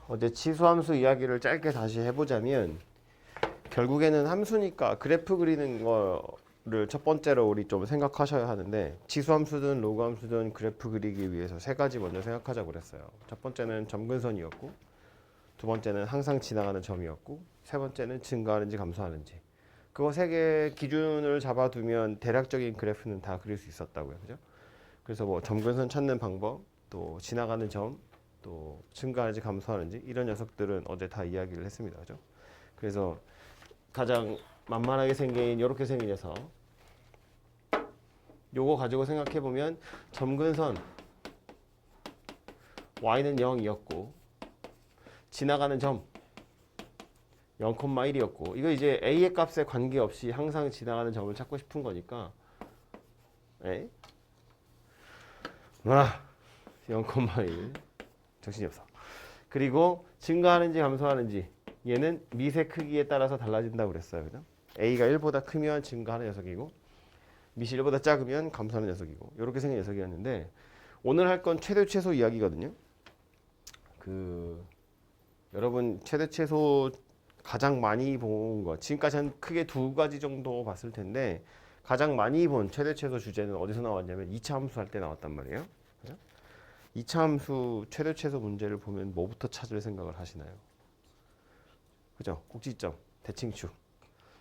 어제 치수함수 이야기를 짧게 다시 해보자면 결국에는 함수니까 그래프 그리는 거를 첫 번째로 우리 좀 생각하셔야 하는데 치수함수든 로그함수든 그래프 그리기 위해서 세 가지 먼저 생각하자고 그랬어요. 첫 번째는 점근선이었고 두 번째는 항상 지나가는 점이었고 세 번째는 증가하는지 감소하는지 그거 세 개 기준을 잡아두면 대략적인 그래프는 다 그릴 수 있었다고요. 그죠? 그래서 뭐 점근선 찾는 방법 또 지나가는 점 또 증가하는지 감소하는지 이런 녀석들은 어제 다 이야기를 했습니다. 그죠? 그래서 가장 만만하게 생긴 이렇게 생긴 녀석 요거 가지고 생각해 보면 점근선 y는 0이었고 지나가는 점 0,1이었고 이거 이제 a의 값에 관계없이 항상 지나가는 점을 찾고 싶은 거니까 에? 0,1 정신이 없어. 그리고 증가하는지 감소하는지 얘는 미세 크기에 따라서 달라진다고 그랬어요. 그죠? a가 1보다 크면 증가하는 녀석이고 미시 1보다 작으면 감소하는 녀석이고 이렇게 생긴 녀석이었는데 오늘 할 건 최대 최소 이야기거든요. 여러분 최대 최소 가장 많이 본 거 지금까지 한 크게 두 가지 정도 봤을 텐데 가장 많이 본 최대 최소 주제는 어디서 나왔냐면 2차 함수 할 때 나왔단 말이에요. 2차 함수 최대 최소 문제를 보면 뭐부터 찾을 생각을 하시나요? 그죠? 꼭지점, 대칭축.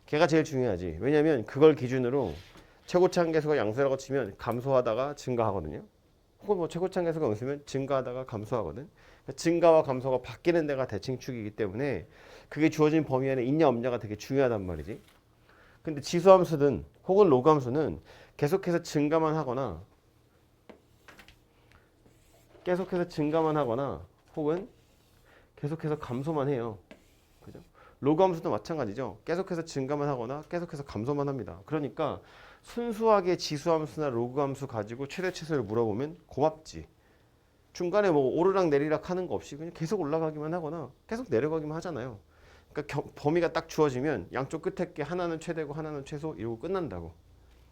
걔가 제일 중요하지. 왜냐면 그걸 기준으로 최고치 한계수가 양수라고 치면 감소하다가 증가하거든요. 혹은 뭐 최고치 한계수가 없으면 증가하다가 감소하거든. 그러니까 증가와 감소가 바뀌는 데가 대칭축이기 때문에 그게 주어진 범위 안에 있냐 없냐가 되게 중요하단 말이지. 근데 지수함수든 혹은 로그함수는 계속해서 증가만 하거나 혹은 계속해서 감소만 해요. 그죠? 로그함수도 마찬가지죠. 계속해서 증가만 하거나 계속해서 감소만 합니다. 그러니까 순수하게 지수함수나 로그함수 가지고 최대 최소를 물어보면 고맙지. 중간에 뭐 오르락 내리락 하는 거 없이 그냥 계속 올라가기만 하거나 계속 내려가기만 하잖아요. 그러니까 범위가 딱 주어지면 양쪽 끝에 게 하나는 최대고 하나는 최소 이러고 끝난다고.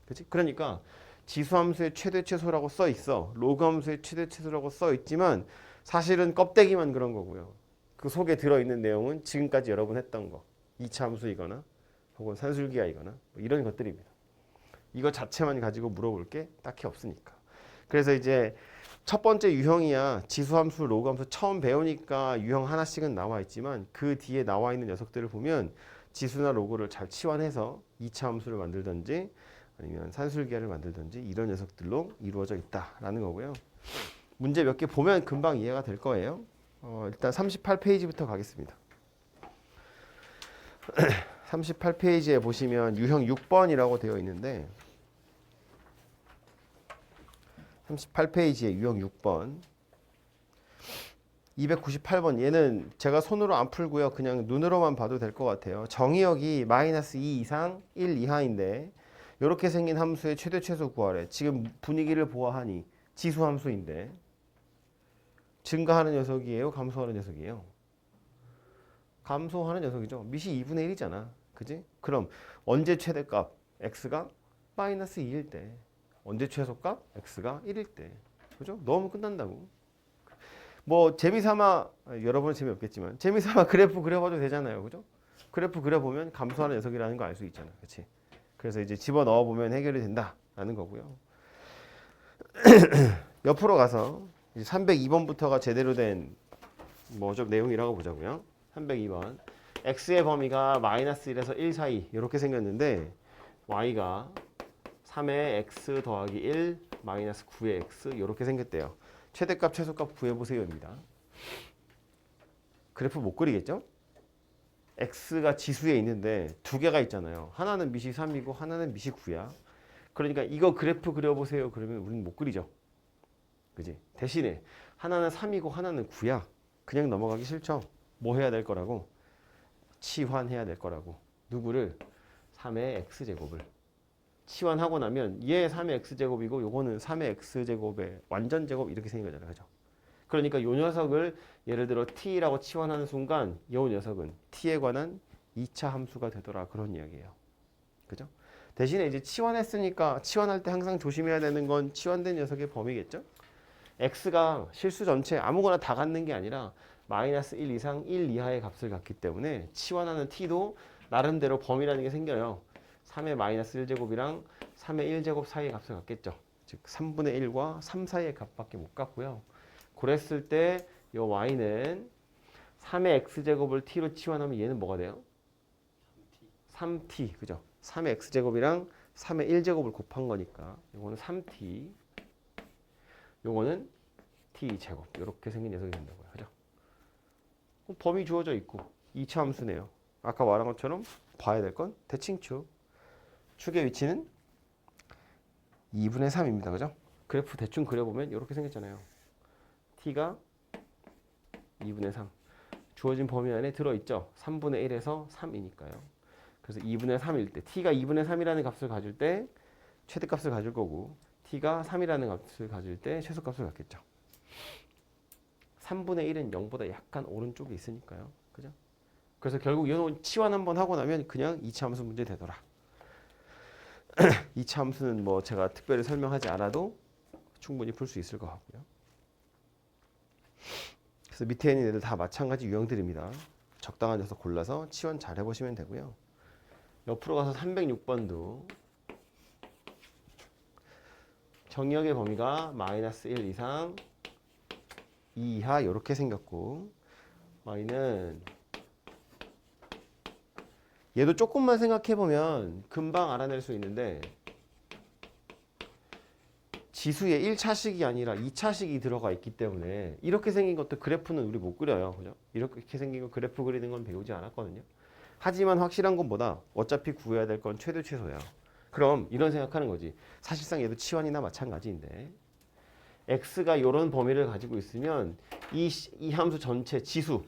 그렇지? 그러니까 지수함수의 최대 최소라고 써 있어. 로그함수의 최대 최소라고 써 있지만 사실은 껍데기만 그런 거고요. 그 속에 들어있는 내용은 지금까지 여러분 했던 거 2차 함수이거나 혹은 산술기하이거나 뭐 이런 것들입니다. 이거 자체만 가지고 물어볼 게 딱히 없으니까. 그래서 이제 첫 번째 유형이야 지수함수, 로그함수 처음 배우니까 유형 하나씩은 나와 있지만 그 뒤에 나와 있는 녀석들을 보면 지수나 로그를 잘 치환해서 2차 함수를 만들든지 아니면 산술기하를 만들든지 이런 녀석들로 이루어져 있다라는 거고요. 문제 몇 개 보면 금방 이해가 될 거예요. 일단 38페이지부터 가겠습니다. 38페이지에 보시면 유형 6번이라고 되어 있는데 38페이지에 유형 6번 298번 얘는 제가 손으로 안 풀고요. 그냥 눈으로만 봐도 될 것 같아요. 정의역이 마이너스 2 이상 1 이하인데 이렇게 생긴 함수의 최대 최소 구하래. 지금 분위기를 보아하니 지수함수인데 증가하는 녀석이에요? 감소하는 녀석이에요? 감소하는 녀석이죠. 밑이 2분의 1이잖아. 그지? 그럼 언제 최대값? x가 마이너스 2일 때. 언제 최소값? x가 1일 때. 그죠? 넣으면 끝난다고. 뭐 재미삼아 여러분은 재미없겠지만 재미삼아 그래프 그려봐도 되잖아요. 그죠? 그래프 그려보면 감소하는 녀석이라는 거 알 수 있잖아. 그렇지? 그래서 이제 집어넣어 보면 해결이 된다라는 거고요. 옆으로 가서 302번부터가 제대로 된 뭐 좀 내용이라고 보자고요. 302번 x의 범위가 마이너스 1에서 1 사이 이렇게 생겼는데 y가 3의 x 더하기 1 마이너스 9의 x 이렇게 생겼대요. 최대값 최소값 구해보세요입니다. 그래프 못 그리겠죠? x가 지수에 있는데 두 개가 있잖아요. 하나는 밑이 3이고 하나는 밑이 9야. 그러니까 이거 그래프 그려보세요. 그러면 우리는 못 그리죠. 그지? 대신에 하나는 3이고 하나는 9야. 그냥 넘어가기 싫죠? 뭐 해야 될 거라고? 치환해야 될 거라고. 누구를? 3의 x제곱을. 치환하고 나면 얘 3의 x제곱이고 요거는 3의 x제곱의 완전 제곱 이렇게 생긴 거잖아요. 그죠? 그러니까 요 녀석을 예를 들어 t라고 치환하는 순간 요 녀석은 t에 관한 2차 함수가 되더라. 그런 이야기예요. 그죠? 대신에 이제 치환했으니까 치환할 때 항상 조심해야 되는 건 치환된 녀석의 범위겠죠? x가 실수 전체 아무거나 다 갖는 게 아니라 마이너스 1 이상 1 이하의 값을 갖기 때문에 치환하는 t도 나름대로 범위라는 게 생겨요. 3의 마이너스 1제곱이랑 3의 1제곱 사이의 값을 갖겠죠. 즉 3분의 1과 3 사이의 값밖에 못 갖고요. 그랬을 때 이 y는 3의 x제곱을 t로 치환하면 얘는 뭐가 돼요? 3t. 그죠? 3의 x제곱이랑 3의 1제곱을 곱한 거니까 이거는 3t, 요거는 t제곱. 이렇게 생긴 녀석이 된다고요. 그죠? 범위 주어져 있고 2차 함수네요. 아까 말한 것처럼 봐야 될 건 대칭축. 축의 위치는 2분의 3입니다. 그죠? 그래프 대충 그려보면 이렇게 생겼잖아요. t가 2분의 3. 주어진 범위 안에 들어있죠. 3분의 1에서 3이니까요. 그래서 2분의 3일 때 t가 2분의 3이라는 값을 가질 때 최대값을 가질 거고 t가 3이라는 값을 가질 때 최소값을 갖겠죠. 3분의 1은 0보다 약간 오른쪽에 있으니까요. 그죠? 그래서 결국 이런 치환 한번 하고 나면 그냥 2차 함수 문제 되더라. 2차 함수는 뭐 제가 특별히 설명하지 않아도 충분히 풀 수 있을 것 같고요. 그래서 밑에 있는 애들 다 마찬가지 유형들입니다. 적당한 녀석 골라서 치환 잘 해보시면 되고요. 옆으로 가서 306번도 정의역의 범위가 마이너스 1 이상 2 이하 이렇게 생겼고 y는 얘도 조금만 생각해보면 금방 알아낼 수 있는데 지수에 1차식이 아니라 2차식이 들어가 있기 때문에 이렇게 생긴 것도 그래프는 우리 못 그려요. 그죠? 이렇게 생긴 거 그래프 그리는 건 배우지 않았거든요. 하지만 확실한 건 뭐다? 어차피 구해야 될 건 최대 최소야. 그럼 이런 생각하는 거지. 사실상 얘도 치환이나 마찬가지인데 x가 이런 범위를 가지고 있으면 이 함수 전체 지수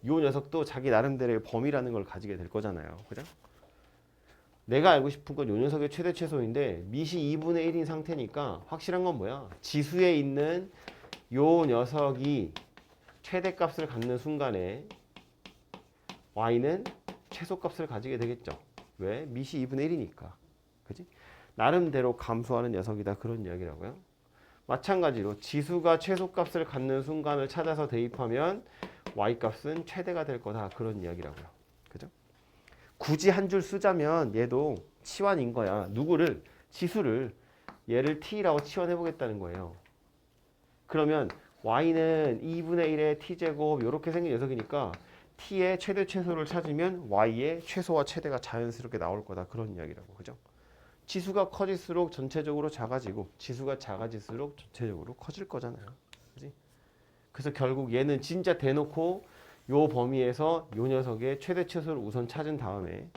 요 녀석도 자기 나름대로의 범위라는 걸 가지게 될 거잖아요. 그죠? 내가 알고 싶은 건 요 녀석의 최대 최소인데 밑이 2분의 1인 상태니까 확실한 건 뭐야? 지수에 있는 요 녀석이 최대값을 갖는 순간에 y는 최소값을 가지게 되겠죠. 왜? 밑이 2분의 1이니까. 그지? 나름대로 감소하는 녀석이다. 그런 이야기라고요. 마찬가지로 지수가 최소값을 갖는 순간을 찾아서 대입하면 y값은 최대가 될 거다. 그런 이야기라고요. 그죠? 굳이 한 줄 쓰자면 얘도 치환인 거야. 누구를? 지수를. 얘를 t라고 치환해 보겠다는 거예요. 그러면 y는 2분의 1의 t제곱 이렇게 생긴 녀석이니까 t의 최대 최소를 찾으면 y의 최소와 최대가 자연스럽게 나올 거다. 그런 이야기라고. 그죠? 지수가 커질수록 전체적으로 작아지고 지수가 작아질수록 전체적으로 커질 거잖아요. 그지? 그래서 결국 얘는 진짜 대놓고 요 범위에서 요 녀석의 최대 최소를 우선 찾은 다음에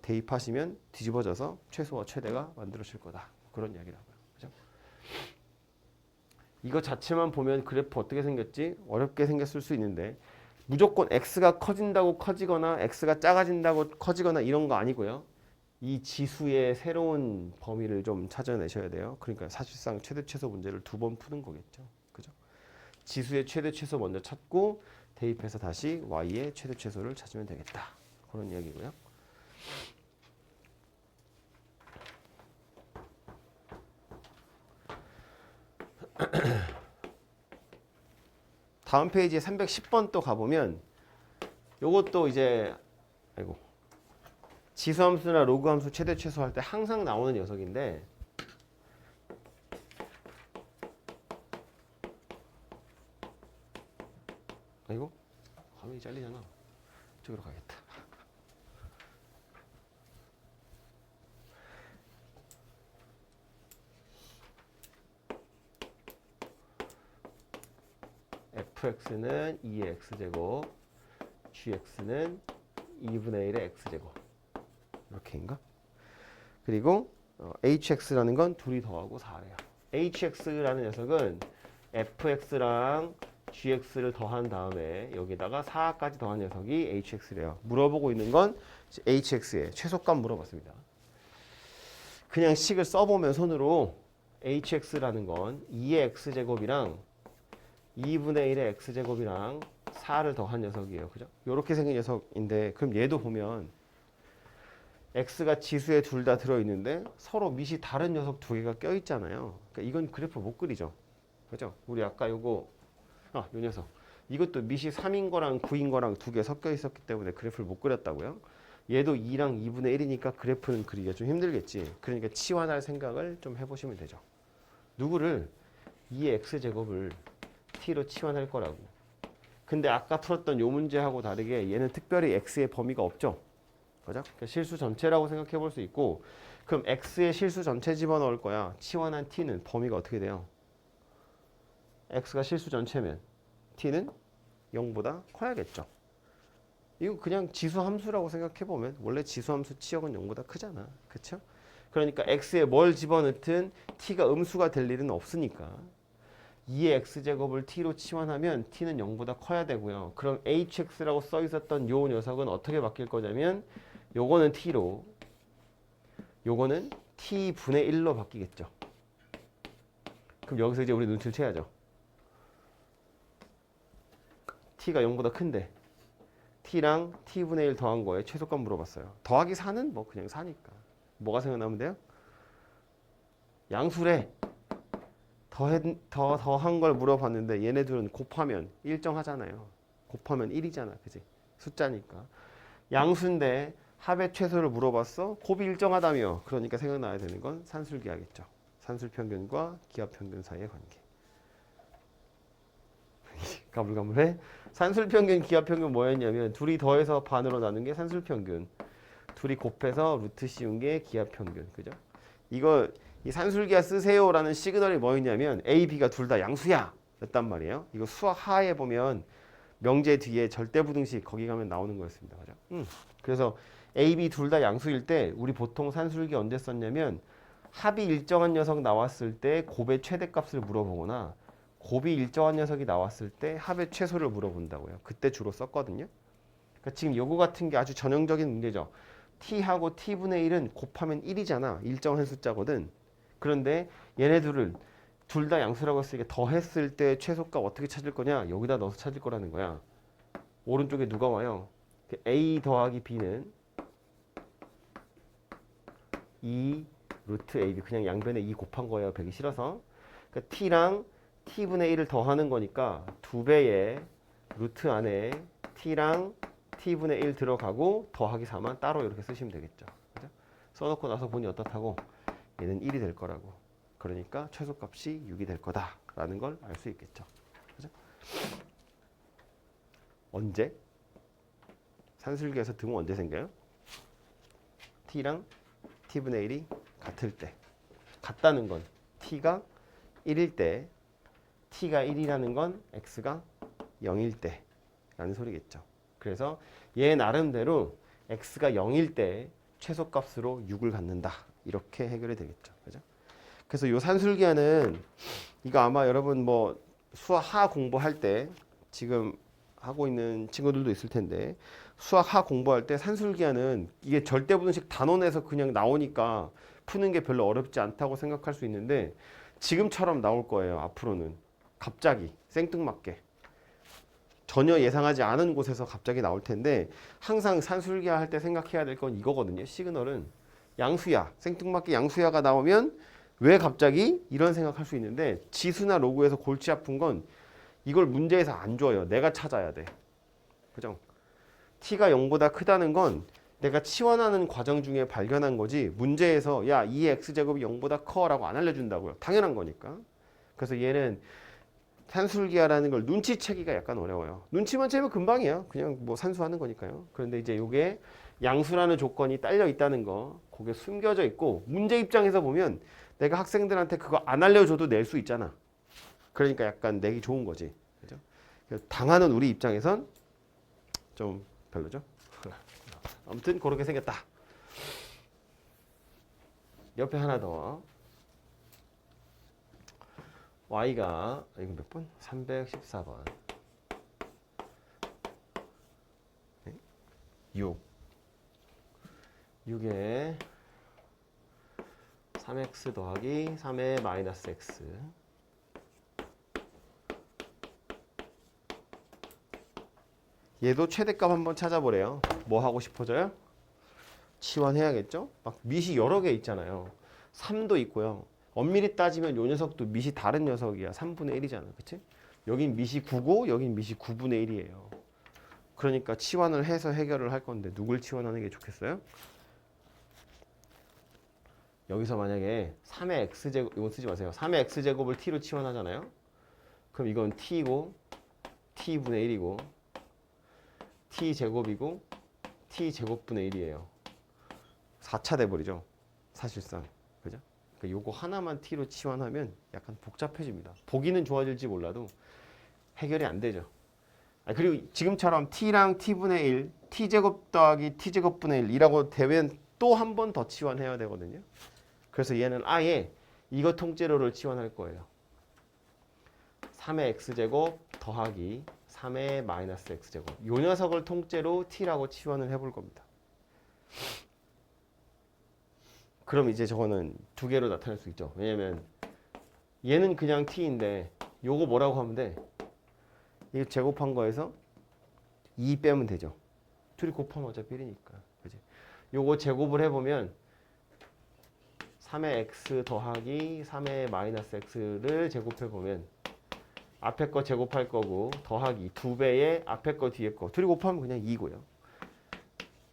대입하시면 뒤집어져서 최소와 최대가 만들어질 거다. 그런 이야기라고요. 그죠? 이거 자체만 보면 그래프 어떻게 생겼지? 어렵게 생겼을 수 있는데 무조건 x가 커진다고 커지거나 x가 작아진다고 커지거나 이런 거 아니고요. 이 지수의 새로운 범위를 좀 찾아내셔야 돼요. 그러니까 사실상 최대 최소 문제를 2번 푸는 거겠죠. 그죠? 지수의 최대 최소 먼저 찾고 대입해서 다시 y의 최대 최소를 찾으면 되겠다. 그런 이야기고요. 다음 페이지에 310번 또 가보면 요것도 이제 지수함수나 로그함수 최대 최소 할 때 항상 나오는 녀석인데 아이고 화면이 잘리잖아. 이쪽으로 가겠다. fx는 2의 x제곱, gx는 2분의 1의 x제곱. 이렇게인가? 그리고 hx라는 건 둘이 더하고 4래요. hx라는 녀석은 fx랑 gx를 더한 다음에 여기다가 4까지 더한 녀석이 hx래요. 물어보고 있는 건 hx의 최소값 물어봤습니다. 그냥 식을 써보면 손으로 hx라는 건 2의 x제곱이랑 2분의 1의 x제곱이랑 4를 더한 녀석이에요. 그죠? 이렇게 생긴 녀석인데 그럼 얘도 보면 x가 지수에 둘 다 들어있는데 서로 밑이 다른 녀석 두 개가 껴있잖아요. 그러니까 이건 그래프 못 그리죠. 그죠? 우리 아까 요거 요 녀석 이것도 밑이 3인 거랑 9인 거랑 두 개 섞여 있었기 때문에 그래프를 못 그렸다고요. 얘도 2랑 2분의 1이니까 그래프는 그리기가 좀 힘들겠지. 그러니까 치환할 생각을 좀 해보시면 되죠. 누구를 2의 x제곱을 t로 치환할 거라고. 근데 아까 풀었던 요 문제하고 다르게 얘는 특별히 x의 범위가 없죠. 그죠? 그러니까 실수 전체라고 생각해 볼 수 있고, 그럼 x의 실수 전체 집어넣을 거야. 치환한 t는 범위가 어떻게 돼요? x가 실수 전체면 t는 0보다 커야겠죠. 이거 그냥 지수 함수라고 생각해 보면 원래 지수 함수 치역은 0보다 크잖아. 그렇죠? 그러니까 x에 뭘 집어넣든 t가 음수가 될 일은 없으니까 2의 x제곱을 t로 치환하면 t는 0보다 커야 되고요. 그럼 hx라고 써 있었던 요 녀석은 어떻게 바뀔 거냐면 요거는 t로 요거는 t분의 1로 바뀌겠죠. 그럼 여기서 이제 우리 눈치를 채야죠. t가 0보다 큰데 t랑 t분의 1 더한 거에 최소값 물어봤어요. 더하기 4는 뭐 그냥 4니까. 뭐가 생각나면 돼요? 양수래. 더한 걸 물어봤는데 얘네들은 곱하면 일정하잖아요. 곱하면 1이잖아. 그지? 숫자니까. 양수인데 합의 최소를 물어봤어. 곱이 일정하다며. 그러니까 생각나야 되는 건 산술기하겠죠. 산술평균과 기하평균 사이의 관계. 가물가물해? 산술평균, 기하평균 뭐였냐면 둘이 더해서 반으로 나눈 게 산술평균. 둘이 곱해서 루트 씌운 게 기하평균. 그죠? 이거 이 산술기하 쓰세요라는 시그널이 뭐였냐면 A, B가 둘 다 양수야 였단 말이에요. 이거 수학 하에 보면 명제 뒤에 절대부등식 거기 가면 나오는 거였습니다. 그죠? 그래서 A, B 둘 다 양수일 때 우리 보통 산술기 언제 썼냐면 합이 일정한 녀석 나왔을 때 곱의 최대값을 물어보거나 곱이 일정한 녀석이 나왔을 때 합의 최소를 물어본다고요. 그때 주로 썼거든요. 그러니까 지금 요거 같은 게 아주 전형적인 문제죠. t하고 t분의 1은 곱하면 1이잖아. 일정한 숫자거든. 그런데 얘네들을 둘 다 양수라고 했으니까 더했을 때 최소값 어떻게 찾을 거냐? 여기다 넣어서 찾을 거라는 거야. 오른쪽에 누가 와요? a 더하기 b는 2 루트 ab. 그냥 양변에 2 곱한 거예요. 배기 싫어서. 그러니까 t랑 t분의 1을 더하는 거니까 2배의 루트 안에 t랑 t분의 1 들어가고 더하기 4만 따로 이렇게 쓰시면 되겠죠. 그죠? 써놓고 나서 보니 어떻다고? 얘는 1이 될 거라고. 그러니까 최소값이 6이 될 거다라는 걸 알 수 있겠죠. 그죠? 언제? 산술기에서 등호 언제 생겨요? t랑 t분의 1이 같을 때. 같다는 건 t가 1일 때, t가 1이라는 건 x가 0일 때 라는 소리겠죠. 그래서 얘 나름대로 x가 0일 때 최소값으로 6을 갖는다. 이렇게 해결이 되겠죠. 그죠? 그래서 요 산술기하는 이거 아마 여러분 뭐 수학 하 공부할 때 지금 하고 있는 친구들도 있을 텐데 수학 하 공부할 때 산술기하는 이게 절대부등식 단원에서 그냥 나오니까 푸는 게 별로 어렵지 않다고 생각할 수 있는데 지금처럼 나올 거예요. 앞으로는 갑자기 생뚱맞게 전혀 예상하지 않은 곳에서 갑자기 나올 텐데 항상 산술기하 할 때 생각해야 될 건 이거거든요. 시그널은 양수야, 생뚱맞게 양수야가 나오면 왜 갑자기 이런 생각할 수 있는데 지수나 로그에서 골치 아픈 건 이걸 문제에서 안 줘요. 내가 찾아야 돼. 그죠? t가 0보다 크다는 건 내가 치환하는 과정 중에 발견한 거지 문제에서 야, 2의 x제곱이 0보다 커 라고 안 알려준다고요. 당연한 거니까. 그래서 얘는 산술기하라는 걸 눈치채기가 약간 어려워요. 눈치만 채면 금방이야. 그냥 뭐 산수하는 거니까요. 그런데 이제 이게 양수라는 조건이 딸려 있다는 거, 그게 숨겨져 있고 문제 입장에서 보면 내가 학생들한테 그거 안 알려줘도 낼 수 있잖아. 그러니까 약간 내기 좋은 거지. 그죠? 당하는 우리 입장에선 좀 별로죠. 아무튼 그렇게 생겼다. 옆에 하나 더. y가 이거 몇 번? 314번. 6. 6에 3x 더하기 3의 마이너스 x. 얘도 최대값 한번 찾아보래요. 뭐 하고 싶어져요? 치환해야겠죠? 막 밑이 여러 개 있잖아요. 3도 있고요. 엄밀히 따지면 요 녀석도 밑이 다른 녀석이야. 3분의 1이잖아. 그치? 여긴 미시 9고 여긴 미시 9분의 1이에요. 그러니까 치환을 해서 해결을 할 건데 누굴 치환하는 게 좋겠어요? 여기서 만약에 3의 x제곱, 이건 쓰지 마세요. 3의 x제곱을 t로 치환하잖아요. 그럼 이건 t이고 t분의 1이고 t제곱이고 t제곱분의 1이에요. 4차 돼버리죠. 사실상. 그죠? 그러니까 요거 하나만 t로 치환하면 약간 복잡해집니다. 보기는 좋아질지 몰라도 해결이 안 되죠. 그리고 지금처럼 t랑 t분의 1, t제곱 더하기 t제곱분의 1이라고 되면 또 한 번 더 치환해야 되거든요. 그래서 얘는 아예 이거 통째로를 치환할 거예요. 3의 x제곱 더하기 3의 마이너스 x제곱. 요 녀석을 통째로 t라고 치환을 해볼 겁니다. 그럼 이제 저거는 두 개로 나타낼 수 있죠. 왜냐면 얘는 그냥 t인데 요거 뭐라고 하면 돼? 이거 제곱한 거에서 2 빼면 되죠. 둘이 곱하면 어차피 1이니까. 그지? 요거 제곱을 해보면 3의 x 더하기 3의 마이너스 x를 제곱해보면 앞에 거 제곱할 거고 더하기 2배의 앞에 거 뒤에 거 둘이 곱하면 그냥 2고요.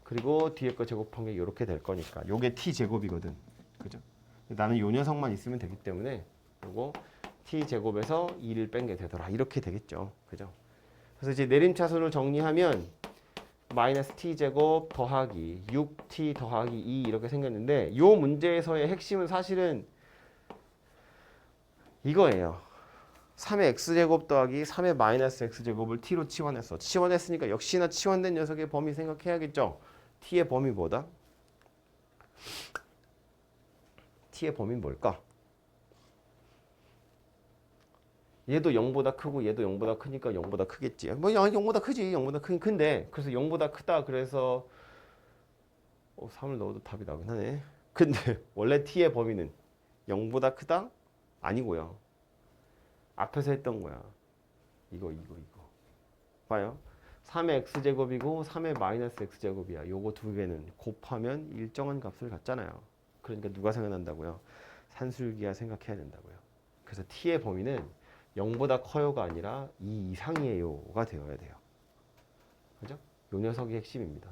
그리고 뒤에 거 제곱한 게 이렇게 될 거니까 요게 t제곱이거든. 그죠? 나는 요 녀석만 있으면 되기 때문에 요거 t제곱에서 2를 뺀 게 되더라. 이렇게 되겠죠. 그죠? 그래서 이제 내림차순을 정리하면 마이너스 t제곱 더하기 6t 더하기 2 이렇게 생겼는데 요 문제에서의 핵심은 사실은 이거예요. 3의 x제곱 더하기 3의 마이너스 x제곱을 t로 치환했어. 치환했으니까 역시나 치환된 녀석의 범위 생각해야겠죠. t의 범위 뭐다? t의 범위는 뭘까? 얘도 0보다 크고 얘도 0보다 크니까 0보다 크겠지. 뭐 0보다 크지. 0보다 크긴 큰데 그래서 0보다 크다 그래서 3을 넣어도 답이 나긴 하네. 근데 원래 t의 범위는 0보다 크다? 아니고요. 앞에서 했던 거야. 이거. 봐요. 3의 x제곱이고 3의 마이너스 x제곱이야. 요거 두 개는 곱하면 일정한 값을 갖잖아요. 그러니까 누가 생각난다고요? 산술기하 생각해야 된다고요. 그래서 t의 범위는 0보다 커요가 아니라 2 이상이에요가 되어야 돼요. 그죠? 요 녀석이 핵심입니다.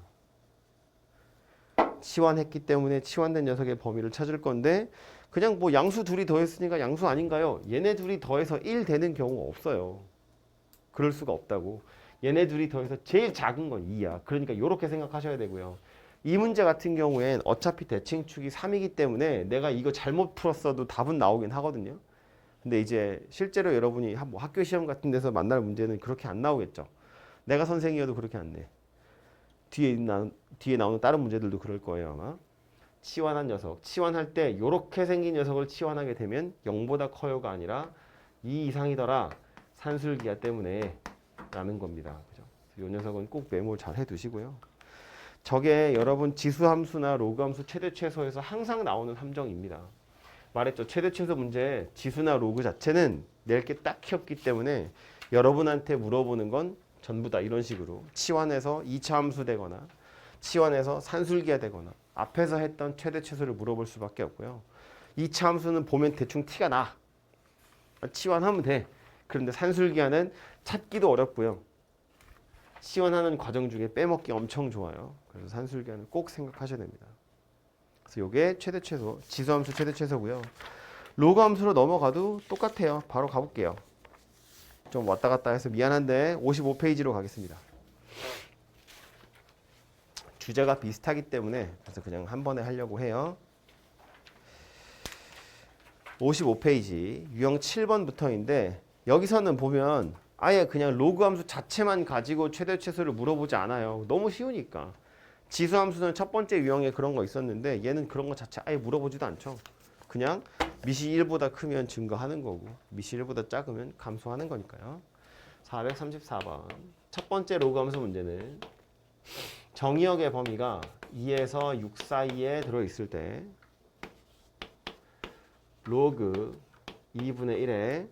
치환했기 때문에 치환된 녀석의 범위를 찾을 건데 그냥 뭐 양수 둘이 더했으니까 양수 아닌가요? 얘네 둘이 더해서 1 되는 경우가 없어요. 그럴 수가 없다고. 얘네 둘이 더해서 제일 작은 건 2야. 그러니까 이렇게 생각하셔야 되고요. 이 문제 같은 경우엔 어차피 대칭축이 3이기 때문에 내가 이거 잘못 풀었어도 답은 나오긴 하거든요. 근데 이제 실제로 여러분이 뭐 학교 시험 같은 데서 만날 문제는 그렇게 안 나오겠죠. 내가 선생이어도 그렇게 안 내. 뒤에 나오는 다른 문제들도 그럴 거예요 아마. 치환한 녀석, 치환할 때 이렇게 생긴 녀석을 치환하게 되면 0보다 커요가 아니라 2 이상이더라. 산술기하 때문에 라는 겁니다. 그죠? 이 녀석은 꼭 메모 잘 해두시고요. 저게 여러분 지수함수나 로그함수 최대 최소에서 항상 나오는 함정입니다. 말했죠. 최대 최소 문제 지수나 로그 자체는 낼 게 딱히 없기 때문에 여러분한테 물어보는 건 전부 다 이런 식으로 치환해서 2차 함수 되거나 치환해서 산술기하 되거나 앞에서 했던 최대 최소를 물어볼 수밖에 없고요. 2차 함수는 보면 대충 티가 나. 치환하면 돼. 그런데 산술기하는 찾기도 어렵고요. 치환하는 과정 중에 빼먹기 엄청 좋아요. 그래서 산술기하는 꼭 생각하셔야 됩니다. 그래서 이게 최대 최소, 지수함수 최대 최소고요. 로그 함수로 넘어가도 똑같아요. 바로 가볼게요. 좀 왔다 갔다 해서 미안한데 55페이지로 가겠습니다. 주제가 비슷하기 때문에 그래서 그냥 한 번에 하려고 해요. 55페이지 유형 7번부터인데 여기서는 보면 아예 그냥 로그 함수 자체만 가지고 최대 최소를 물어보지 않아요. 너무 쉬우니까. 지수 함수는 첫 번째 유형에 그런 거 있었는데 얘는 그런 거 자체 아예 물어보지도 않죠. 그냥 미시 1보다 크면 증가하는 거고 미시 1보다 작으면 감소하는 거니까요. 434번 첫 번째 로그 함수 문제는 정의역의 범위가 2에서 6 사이에 들어있을 때 로그 2분의 1에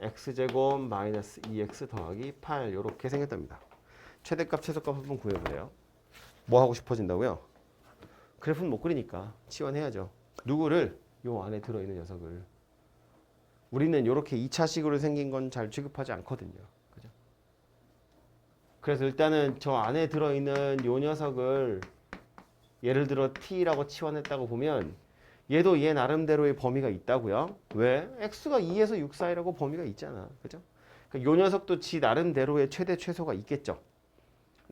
x제곱 마이너스 2x 더하기 8 이렇게 생겼답니다. 최대값 최소값 한번 구해보세요. 뭐 하고 싶어진다고요? 그래프는 못 그리니까 치환해야죠. 누구를? 요 안에 들어있는 녀석을. 우리는 이렇게 2차식으로 생긴 건 잘 취급하지 않거든요. 그죠? 그래서 일단은 저 안에 들어있는 요 녀석을 예를 들어 t라고 치환했다고 보면 얘도 얘 나름대로의 범위가 있다고요. 왜? x가 2에서 6 사이라고 범위가 있잖아. 그죠? 그러니까 요 녀석도 지 나름대로의 최대 최소가 있겠죠.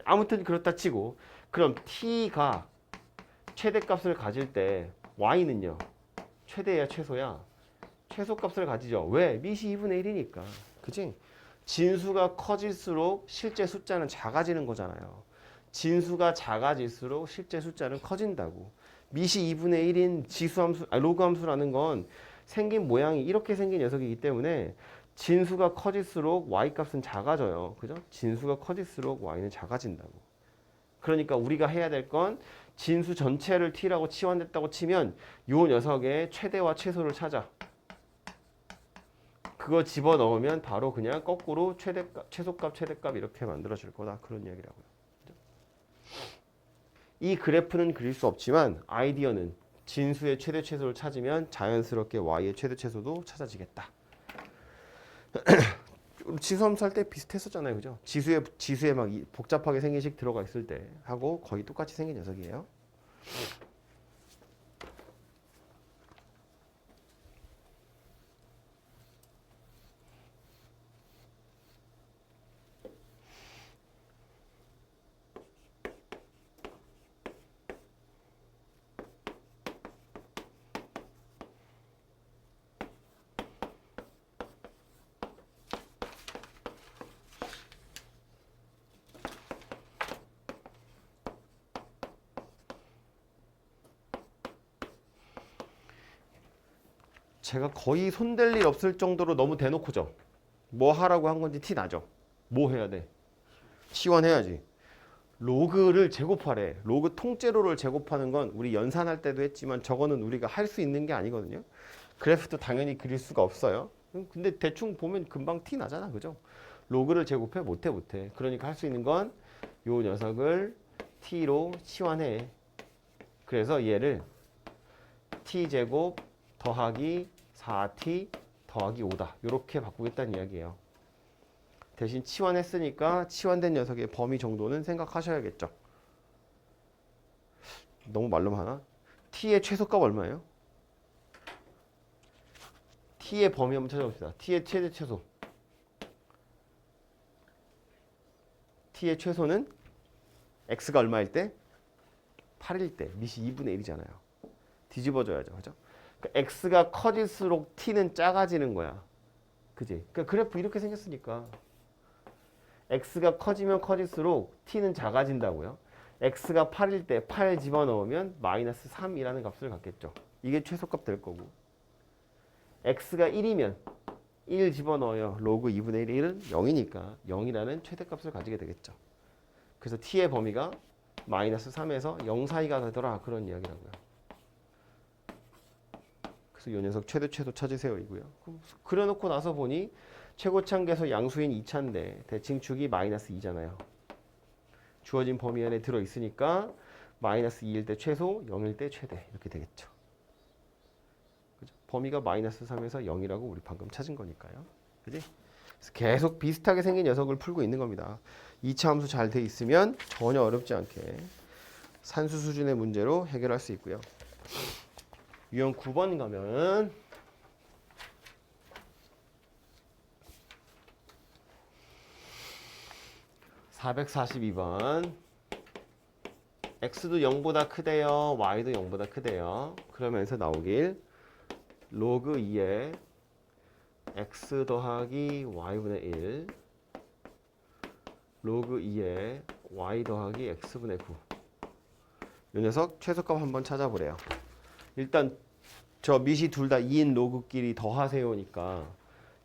아무튼 그렇다 치고 그럼 t가 최대값을 가질 때 y는요. 최대야 최소야? 최소값을 가지죠. 왜? 밑이 2분의 1이니까. 그치? 진수가 커질수록 실제 숫자는 작아지는 거잖아요. 진수가 작아질수록 실제 숫자는 커진다고. 밑이 2분의 1인 지수함수, 로그 함수라는 건 생긴 모양이 이렇게 생긴 녀석이기 때문에 진수가 커질수록 y값은 작아져요. 그죠? 진수가 커질수록 y는 작아진다고. 그러니까 우리가 해야 될 건 진수 전체를 t라고 치환했다고 치면 요 녀석의 최대와 최소를 찾아. 그거 집어넣으면 바로 그냥 거꾸로 최대값, 최소값, 최대값 이렇게 만들어질 거다. 그런 이야기라고요. 이 그래프는 그릴 수 없지만 아이디어는 진수의 최대 최소를 찾으면 자연스럽게 y의 최대 최소도 찾아지겠다. 지수함수 할 때 비슷했었잖아요. 그죠? 지수에 막 복잡하게 생긴 식 들어가 있을 때 하고 거의 똑같이 생긴 녀석이에요. 제가 거의 손댈 일 없을 정도로 너무 대놓고죠. 뭐 하라고 한 건지 티 나죠. 뭐 해야 돼? 치환해야지. 로그를 제곱하래. 로그 통째로를 제곱하는 건 우리 연산할 때도 했지만 저거는 우리가 할 수 있는 게 아니거든요. 그래프도 당연히 그릴 수가 없어요. 근데 대충 보면 금방 티 나잖아. 그죠? 로그를 제곱해? 못해. 그러니까 할 수 있는 건 요 녀석을 t로 치환해. 그래서 얘를 t제곱 더하기 4t 더하기 5다. 이렇게 바꾸겠다는 이야기예요. 대신 치환했으니까 치환된 녀석의 범위 정도는 생각하셔야겠죠. 너무 말로만 하나? t의 최소값 얼마예요? t의 범위 한번 찾아봅시다. t의 최대 최소. t의 최소는 x가 얼마일 때? 8일 때. 밑이 2분의 1이잖아요. 뒤집어줘야죠. 그죠? 그러니까 x가 커질수록 t는 작아지는 거야. 그지? 그러니까 그래프 이렇게 생겼으니까 x가 커지면 커질수록 t는 작아진다고요. x가 8일 때 8 집어넣으면 마이너스 3이라는 값을 갖겠죠. 이게 최소값 될 거고 x가 1이면 1 집어넣어요. 로그 2분의 1은 0이니까 0이라는 최대값을 가지게 되겠죠. 그래서 t의 범위가 마이너스 3에서 0 사이가 되더라. 그런 이야기라고요. 그래서 이 녀석 최대 최소 찾으세요 이고요. 그려놓고 나서 보니 최고차계수 양수인 2차인데 대칭축이 마이너스 2잖아요. 주어진 범위 안에 들어있으니까 마이너스 2일 때 최소, 0일 때 최대 이렇게 되겠죠. 그죠? 범위가 마이너스 3에서 0이라고 우리 방금 찾은 거니까요. 그지? 그래서 계속 비슷하게 생긴 녀석을 풀고 있는 겁니다. 2차 함수 잘 돼 있으면 전혀 어렵지 않게 산수 수준의 문제로 해결할 수 있고요. 유형 9번 가면 442번 x도 0보다 크대요. y도 0보다 크대요. 그러면서 나오길 로그 2에 x 더하기 y분의 1 로그 2에 y 더하기 x분의 9 이 녀석 최소값 한번 찾아보래요. 일단 저 밑이 둘 다 2인 로그끼리 더하세요니까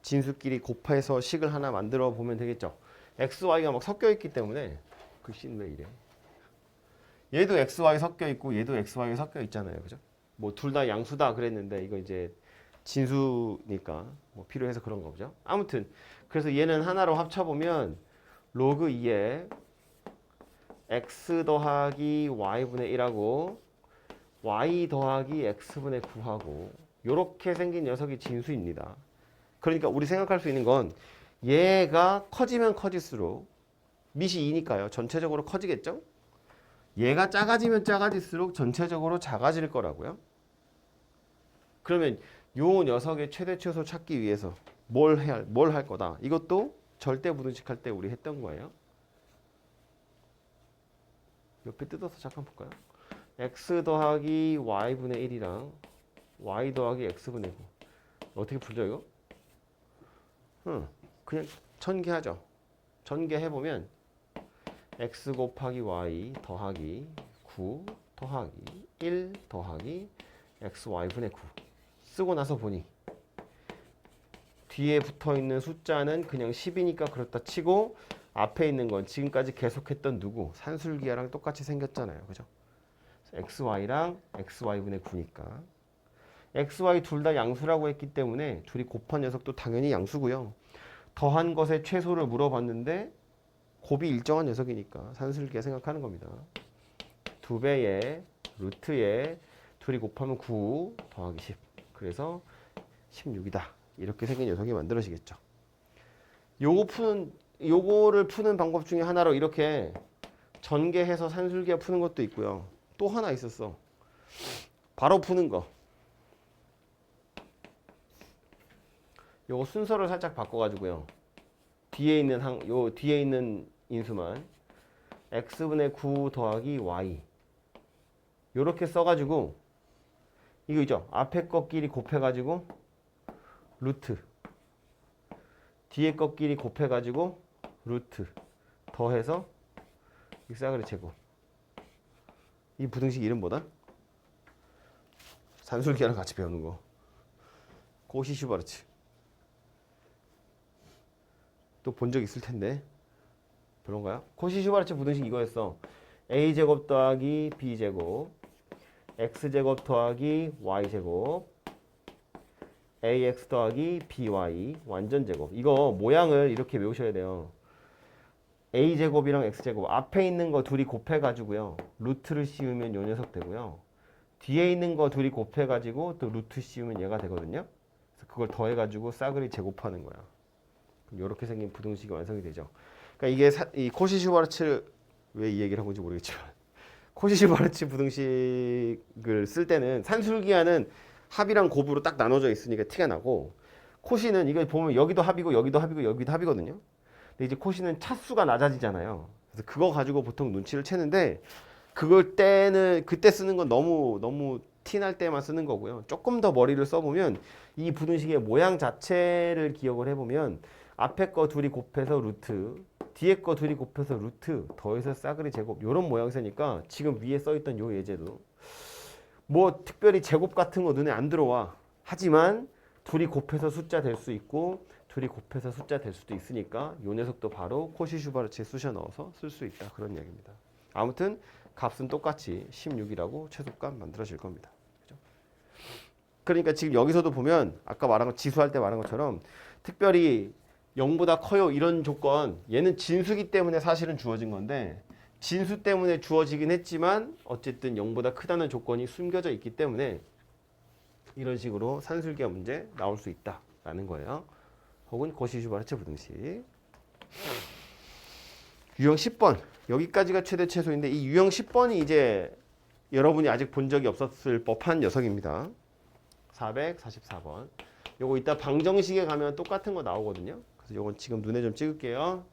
진수끼리 곱해서 식을 하나 만들어 보면 되겠죠. x, y가 막 섞여 있기 때문에 글씨는 왜 이래? 얘도 x, y 섞여 있고 얘도 x, y 섞여 있잖아요. 그죠? 뭐 둘 다 양수다 그랬는데 이거 이제 진수니까 뭐 필요해서 그런 거죠. 아무튼 그래서 얘는 하나로 합쳐보면 로그 2에 x 더하기 y분의 1하고 y 더하기 x분의 9하고 요렇게 생긴 녀석이 진수입니다. 그러니까 우리 생각할 수 있는 건 얘가 커지면 커질수록 밑이 2니까요. 전체적으로 커지겠죠? 얘가 작아지면 작아질수록 전체적으로 작아질 거라고요. 그러면 요 녀석의 최대 최소 찾기 위해서 뭘 할 거다. 이것도 절대 부등식 할 때 우리 했던 거예요. 옆에 뜯어서 잠깐 볼까요? x 더하기 y분의 1이랑 y 더하기 x분의 9. 어떻게 풀죠 이거? 그냥 전개하죠. 전개해보면 x 곱하기 y 더하기 9 더하기 1 더하기 xy분의 9 쓰고 나서 보니 뒤에 붙어있는 숫자는 그냥 10이니까 그렇다 치고 앞에 있는 건 지금까지 계속했던 누구? 산술기하랑 똑같이 생겼잖아요. 그죠? xy랑 xy분의 9니까 xy 둘 다 양수라고 했기 때문에 둘이 곱한 녀석도 당연히 양수고요. 더한 것의 최소를 물어봤는데 곱이 일정한 녀석이니까 산술기하 생각하는 겁니다. 2배의 루트에 둘이 곱하면 9 더하기 10. 그래서 16이다. 이렇게 생긴 녀석이 만들어지겠죠. 요거를 푸는 방법 중에 하나로 이렇게 전개해서 산술기하 푸는 것도 있고요. 또 하나 있었어. 바로 푸는 거. 요거 순서를 살짝 바꿔가지고요. 뒤에 있는 인수만 x분의 9 더하기 y 요렇게 써가지고 이거 있죠. 앞에 것끼리 곱해가지고 루트 뒤에 것끼리 곱해가지고 루트 더해서 이 싸그리 제곱. 이 부등식 이름 뭐다? 산술기하랑 같이 배우는 거. 코시-슈바르츠. 또 본 적 있을 텐데 별론가요? 코시-슈바르츠 부등식 이거였어. a제곱 더하기 b제곱 x제곱 더하기 y제곱 ax 더하기 by 완전제곱. 이거 모양을 이렇게 외우셔야 돼요. a제곱이랑 x제곱 앞에 있는 거 둘이 곱해가지고요. 루트를 씌우면 요 녀석 되고요. 뒤에 있는 거 둘이 곱해가지고 또 루트 씌우면 얘가 되거든요. 그래서 그걸 더해가지고 싸그리 제곱하는 거야. 이렇게 생긴 부등식이 완성이 되죠. 그러니까 이게 이 코시-슈바르츠 왜 이 얘기를 한 건지 모르겠지만 코시-슈바르츠 부등식을 쓸 때는 산술기하는 합이랑 곱으로 딱 나눠져 있으니까 티가 나고 코시는 이거 보면 여기도 합이고 여기도 합이고 여기도 합이거든요. 근데 이제 코시는 차수가 낮아지잖아요. 그래서 그거 가지고 보통 눈치를 채는데 그때 쓰는 건 너무 티날 때만 쓰는 거고요. 조금 더 머리를 써보면 이 부등식의 모양 자체를 기억을 해보면 앞에 거 둘이 곱해서 루트 뒤에 거 둘이 곱해서 루트 더해서 싸그리 제곱 요런 모양새니까 지금 위에 써있던 요 예제도 뭐 특별히 제곱 같은 거 눈에 안 들어와. 하지만 둘이 곱해서 숫자 될 수 있고 둘이 곱해서 숫자 될 수도 있으니까 요 녀석도 바로 코시-슈바르츠에 쑤셔 넣어서 쓸 수 있다. 그런 이야기입니다. 아무튼 값은 똑같이 16이라고 최소값 만들어질 겁니다. 그죠? 그러니까 지금 여기서도 보면 아까 말한 거 지수할 때 말한 것처럼 특별히 0보다 커요 이런 조건 얘는 진수기 때문에 사실은 주어진 건데 진수 때문에 주어지긴 했지만 어쨌든 0보다 크다는 조건이 숨겨져 있기 때문에 이런 식으로 산술기하 문제 나올 수 있다라는 거예요. 혹은 코시-슈바르츠 부등식. 유형 10번 여기까지가 최대 최소인데 이 유형 10번이 이제 여러분이 아직 본 적이 없었을 법한 녀석입니다. 444번. 요거 이따 방정식에 가면 똑같은 거 나오거든요. 그래서 요건 지금 눈에 좀 찍을게요.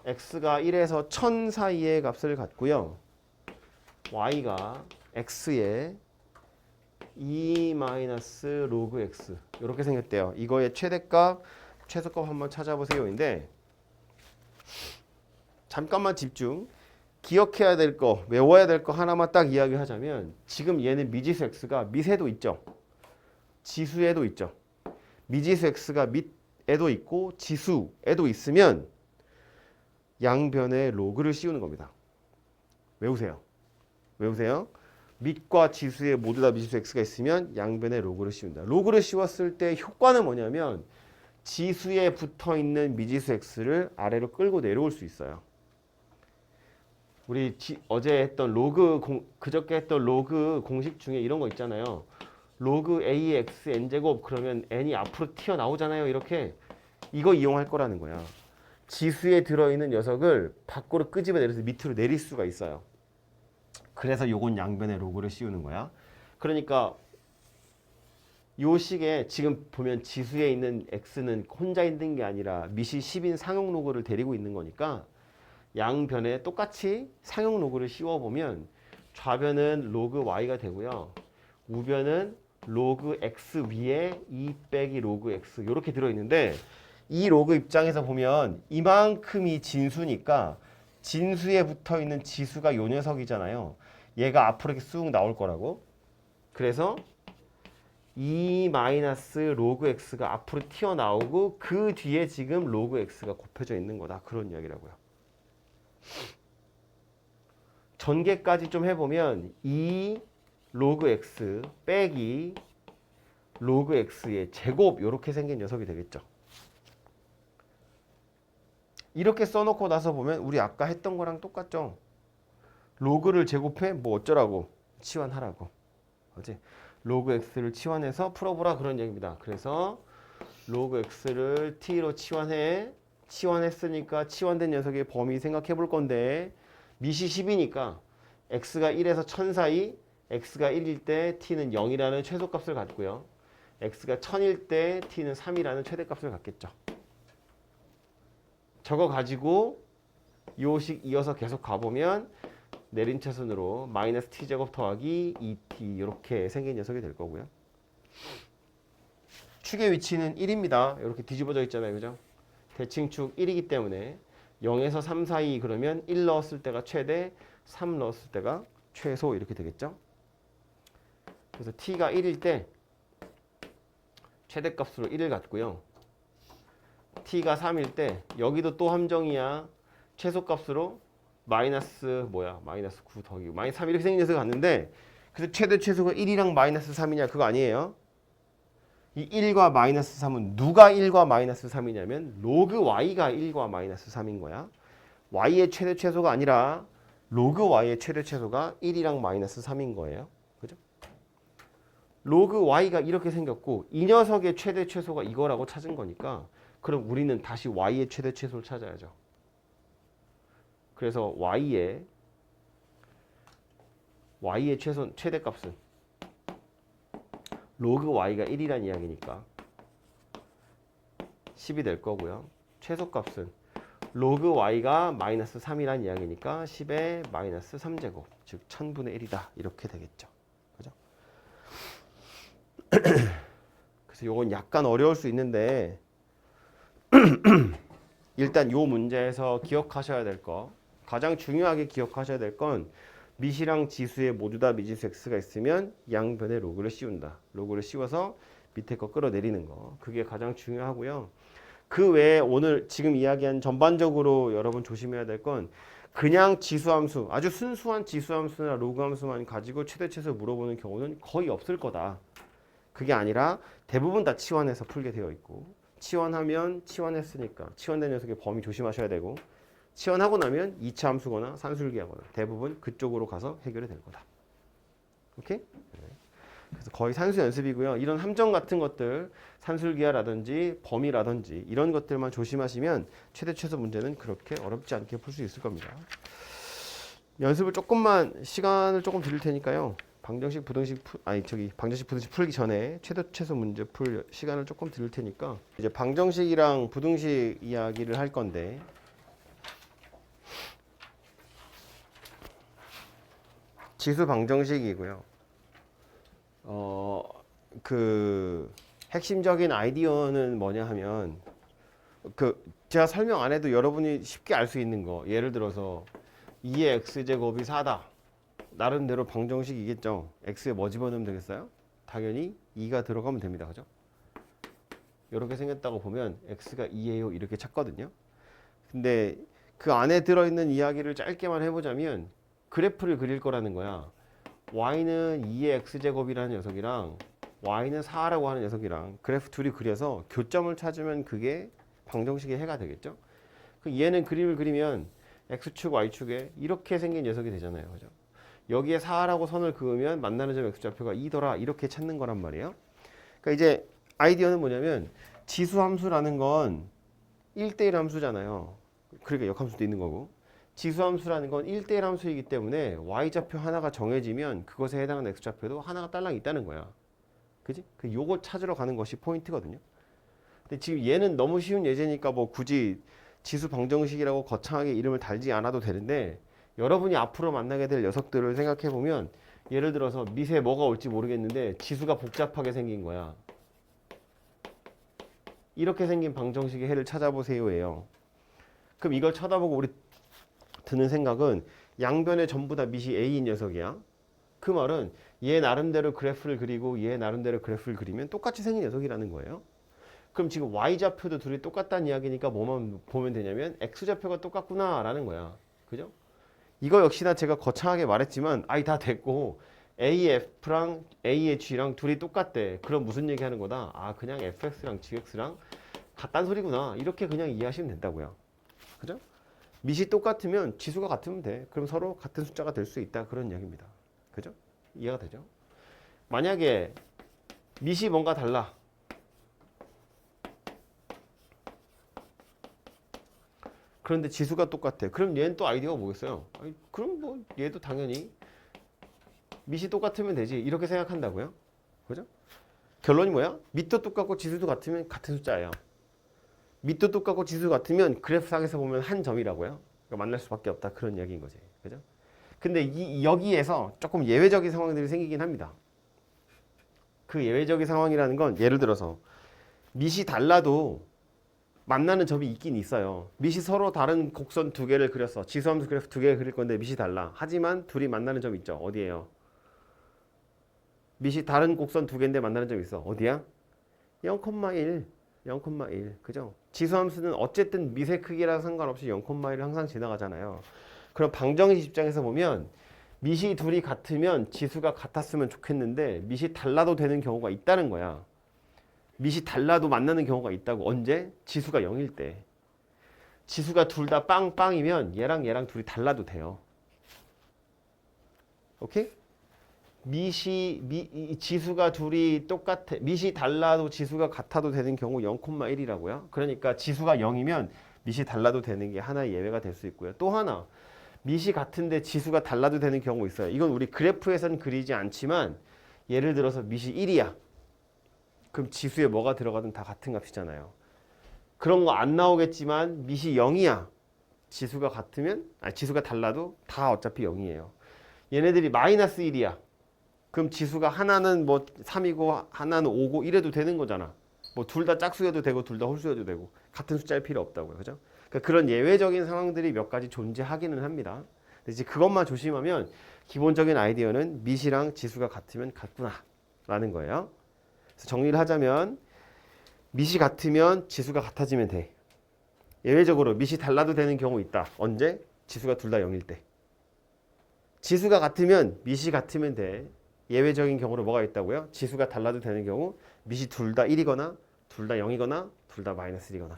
x가 1에서 1000 사이의 값을 갖고요. y가 x의 2-log x 이렇게 생겼대요. 이거의 최대값, 최소값 한번 찾아보세요인데 잠깐만 집중. 기억해야 될 거, 외워야 될 거 하나만 딱 이야기하자면 지금 얘는 미지수 x가 밑에도 있죠. 지수에도 있죠. 미지수 x가 밑에도 있고 지수에도 있으면 양변에 로그를 씌우는 겁니다. 외우세요. 밑과 지수에 모두 다 미지수 x가 있으면 양변에 로그를 씌운다. 로그를 씌웠을 때 효과는 뭐냐면 지수에 붙어있는 미지수 x를 아래로 끌고 내려올 수 있어요. 우리 어제 했던 그저께 했던 로그 공식 중에 이런 거 있잖아요. 로그 ax n제곱 그러면 n이 앞으로 튀어나오잖아요. 이렇게 이거 이용할 거라는 거야. 지수에 들어있는 녀석을 밖으로 끄집어내려서 밑으로 내릴 수가 있어요. 그래서 요건 양변에 로그를 씌우는 거야. 그러니까 요 식에 지금 보면 지수에 있는 x는 혼자 있는 게 아니라 미시 10인 상용 로그를 데리고 있는 거니까 양변에 똑같이 상용 로그를 씌워보면 좌변은 로그 y가 되고요. 우변은 로그 x 위에 2 빼기 로그 x 이렇게 들어있는데 이 로그 입장에서 보면 이만큼이 진수니까 진수에 붙어있는 지수가 요 녀석이잖아요. 얘가 앞으로 이렇게 쑥 나올 거라고. 그래서 2 마이너스 로그 x가 앞으로 튀어나오고 그 뒤에 지금 로그 x가 곱해져 있는 거다. 그런 이야기라고요. 전개까지 좀 해보면 2 로그 x 빼기 로그 x의 제곱 이렇게 생긴 녀석이 되겠죠. 이렇게 써놓고 나서 보면 우리 아까 했던 거랑 똑같죠. 로그를 제곱해 뭐 어쩌라고 치환하라고. 그렇지? 로그 x를 치환해서 풀어보라 그런 얘기입니다. 그래서 로그 x를 t로 치환해. 치환했으니까 치환된 녀석의 범위 생각해 볼 건데 미시 10이니까 x가 1에서 1000 사이 x가 1일 때 t는 0이라는 최소값을 갖고요. x가 1000일 때 t는 3이라는 최대값을 갖겠죠. 저거 가지고 요식 이어서 계속 가보면 내린 차순으로 마이너스 t제곱 더하기 2t 이렇게 생긴 녀석이 될 거고요. 축의 위치는 1입니다. 이렇게 뒤집어져 있잖아요. 그죠? 대칭축 1이기 때문에 0에서 3 사이 그러면 1 넣었을 때가 최대, 3 넣었을 때가 최소 이렇게 되겠죠. 그래서 t가 1일 때 최대값으로 1을 갖고요. t가 3일 때 여기도 또 함정이야. 최소값으로 마이너스 마이너스 9 더하기 마이너스 3 이렇게 생긴 녀석이 갔는데 그래서 최대 최소가 1이랑 마이너스 3이냐 그거 아니에요. 이 1과 마이너스 3은 누가 1과 마이너스 3이냐면 로그 y가 1과 마이너스 3인 거야. y의 최대 최소가 아니라 로그 y의 최대 최소가 1이랑 마이너스 3인 거예요. 그죠? 로그 y가 이렇게 생겼고 이 녀석의 최대 최소가 이거라고 찾은 거니까 그럼 우리는 다시 y의 최대 최소를 찾아야죠. 그래서 y의 최대값은 로그 y가 1이란 이야기니까 10이 될 거고요. 최소값은 로그 y가 마이너스 3이란 이야기니까 10의 마이너스 3제곱 즉 1000분의 1이다 이렇게 되겠죠. 그죠? 그래서 요건 약간 어려울 수 있는데 일단 요 문제에서 기억하셔야 될 거 가장 중요하게 기억하셔야 될 건 미시랑 지수에 모두 다 미지수 x가 있으면 양변에 로그를 씌운다. 로그를 씌워서 밑에 거 끌어내리는 거. 그게 가장 중요하고요. 그 외에 오늘 지금 이야기한 전반적으로 여러분 조심해야 될 건 그냥 지수함수, 아주 순수한 지수함수나 로그함수만 가지고 최대 최소 물어보는 경우는 거의 없을 거다. 그게 아니라 대부분 다 치환해서 풀게 되어 있고 치환하면 치환했으니까 치환된 녀석의 범위 조심하셔야 되고 치환하고 나면 2차 함수거나 산술기하거나 대부분 그쪽으로 가서 해결이 될 거다. 오케이? 그래서 거의 산수 연습이고요. 이런 함정 같은 것들 산술기하라든지 범위라든지 이런 것들만 조심하시면 최대 최소 문제는 그렇게 어렵지 않게 풀 수 있을 겁니다. 연습을 조금만 시간을 조금 드릴 테니까요. 방정식 부등식 풀기 전에 최대 최소 문제 풀 시간을 조금 드릴 테니까 이제 방정식이랑 부등식 이야기를 할 건데 지수 방정식이고요. 그 핵심적인 아이디어는 뭐냐 하면 제가 설명 안 해도 여러분이 쉽게 알 수 있는 거. 예를 들어서 2의 x제곱이 4다. 나름대로 방정식이겠죠. x에 뭐 집어넣으면 되겠어요? 당연히 2가 들어가면 됩니다. 그죠? 이렇게 생겼다고 보면 x가 2예요. 이렇게 찾거든요. 근데 그 안에 들어있는 이야기를 짧게만 해보자면 그래프를 그릴 거라는 거야. y는 2의 x제곱이라는 녀석이랑 y는 4라고 하는 녀석이랑 그래프 둘이 그려서 교점을 찾으면 그게 방정식의 해가 되겠죠. 얘는 그림을 그리면 x축, y축에 이렇게 생긴 녀석이 되잖아요. 그죠? 여기에 4라고 선을 그으면 만나는 점 x좌표가 2더라 이렇게 찾는 거란 말이에요. 그러니까 이제 아이디어는 뭐냐면 지수 함수라는 건 1대1 함수잖아요. 그러니까 역함수도 있는 거고 지수 함수라는 건 1대1 함수이기 때문에 y좌표 하나가 정해지면 그것에 해당하는 x좌표도 하나가 딸랑 있다는 거야. 그지? 그 요거 찾으러 가는 것이 포인트거든요. 근데 지금 얘는 너무 쉬운 예제니까 뭐 굳이 지수 방정식이라고 거창하게 이름을 달지 않아도 되는데 여러분이 앞으로 만나게 될 녀석들을 생각해 보면 예를 들어서 밑에 뭐가 올지 모르겠는데 지수가 복잡하게 생긴 거야. 이렇게 생긴 방정식의 해를 찾아보세요예요. 그럼 이걸 쳐다보고 우리 드는 생각은 양변에 전부 다 밑이 A인 녀석이야. 그 말은 얘 나름대로 그래프를 그리고 얘 나름대로 그래프를 그리면 똑같이 생긴 녀석이라는 거예요. 그럼 지금 y좌표도 둘이 똑같다는 이야기니까 뭐만 보면 되냐면 x좌표가 똑같구나 라는 거야. 그죠? 이거 역시나 제가 거창하게 말했지만 아이 다 됐고 AF랑 AH랑 둘이 똑같대. 그럼 무슨 얘기 하는 거다? 아 그냥 FX랑 GX랑 같단 소리구나. 이렇게 그냥 이해하시면 된다고요. 그죠? 밑이 똑같으면 지수가 같으면 돼. 그럼 서로 같은 숫자가 될 수 있다. 그런 이야기입니다. 그죠? 이해가 되죠? 만약에 밑이 뭔가 달라. 그런데 지수가 똑같아. 그럼 얘는 또 아이디어가 뭐겠어요? 아니, 그럼 뭐 얘도 당연히 밑이 똑같으면 되지. 이렇게 생각한다고요. 그죠? 결론이 뭐야? 밑도 똑같고 지수도 같으면 같은 숫자예요. 밑도 똑같고 지수 같으면 그래프상에서 보면 한 점이라고요. 그러니까 만날 수밖에 없다. 그런 이야기인 거지. 그죠? 근데 여기에서 조금 예외적인 상황들이 생기긴 합니다. 그 예외적인 상황이라는 건 예를 들어서 밑이 달라도 만나는 점이 있긴 있어요. 밑이 서로 다른 곡선 두 개를 그렸어. 지수함수 그래프 두 개를 그릴 건데 밑이 달라. 하지만 둘이 만나는 점 있죠. 어디예요? 밑이 다른 곡선 두 개인데 만나는 점 있어. 어디야? 0,1. 0,1. 그죠? 지수함수는 어쨌든 밑의 크기랑 상관없이 0,1을 항상 지나가잖아요. 그럼 방정식 입장에서 보면 밑이 둘이 같으면 지수가 같았으면 좋겠는데 밑이 달라도 되는 경우가 있다는 거야. 밑이 달라도 만나는 경우가 있다고. 언제? 지수가 0일 때. 지수가 둘 다 빵빵이면 얘랑 얘랑 둘이 달라도 돼요. 오케이? 지수가 둘이 똑같아. 밑이 달라도 지수가 같아도 되는 경우 0,1이라고요. 그러니까 지수가 0이면 밑이 달라도 되는 게 하나의 예외가 될 수 있고요. 또 하나, 밑이 같은데 지수가 달라도 되는 경우 있어요. 이건 우리 그래프에선 그리지 않지만 예를 들어서 밑이 1이야. 그럼 지수에 뭐가 들어가든 다 같은 값이잖아요. 그런 거 안 나오겠지만 밑이 0이야. 지수가 같으면 지수가 달라도 다 어차피 0이에요. 얘네들이 마이너스 1이야. 그럼 지수가 하나는 뭐 3이고 하나는 5고 이래도 되는 거잖아. 뭐 둘 다 짝수여도 되고 둘 다 홀수여도 되고 같은 숫자일 필요 없다고요. 그죠? 그러니까 그런 예외적인 상황들이 몇 가지 존재하기는 합니다. 근데 이제 그것만 조심하면 기본적인 아이디어는 밑이랑 지수가 같으면 같구나 라는 거예요. 그래서 정리를 하자면 밑이 같으면 지수가 같아지면 돼. 예외적으로 밑이 달라도 되는 경우 있다. 언제? 지수가 둘 다 0일 때. 지수가 같으면 밑이 같으면 돼. 예외적인 경우로 뭐가 있다고요? 지수가 달라도 되는 경우 밑이 둘 다 1이거나 둘 다 0이거나 둘 다 마이너스 1이거나.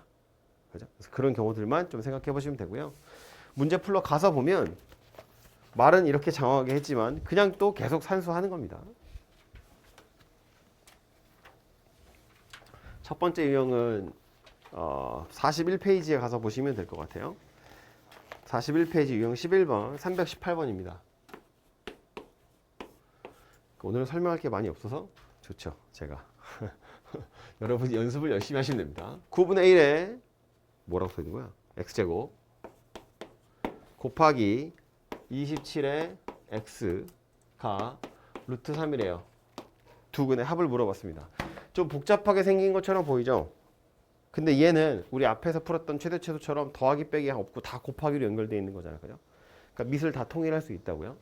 그죠? 그래서 그런 경우들만 좀 생각해 보시면 되고요. 문제 풀러 가서 보면 말은 이렇게 장황하게 했지만 그냥 또 계속 산수하는 겁니다. 첫 번째 유형은 41페이지에 가서 보시면 될 것 같아요. 41페이지 유형 11번, 318번입니다. 오늘은 설명할 게 많이 없어서 좋죠. 제가 여러분이 연습을 열심히 하시면 됩니다. 9분의 1에 뭐라고 써 있는 거야? x제곱 곱하기 27의 x가 루트 3이래요. 두 근의 합을 물어봤습니다. 좀 복잡하게 생긴 것처럼 보이죠? 근데 얘는 우리 앞에서 풀었던 최대최소처럼 더하기 빼기가 없고 다 곱하기로 연결되어 있는 거잖아요. 그죠? 그러니까 밑을 다 통일할 수 있다고요.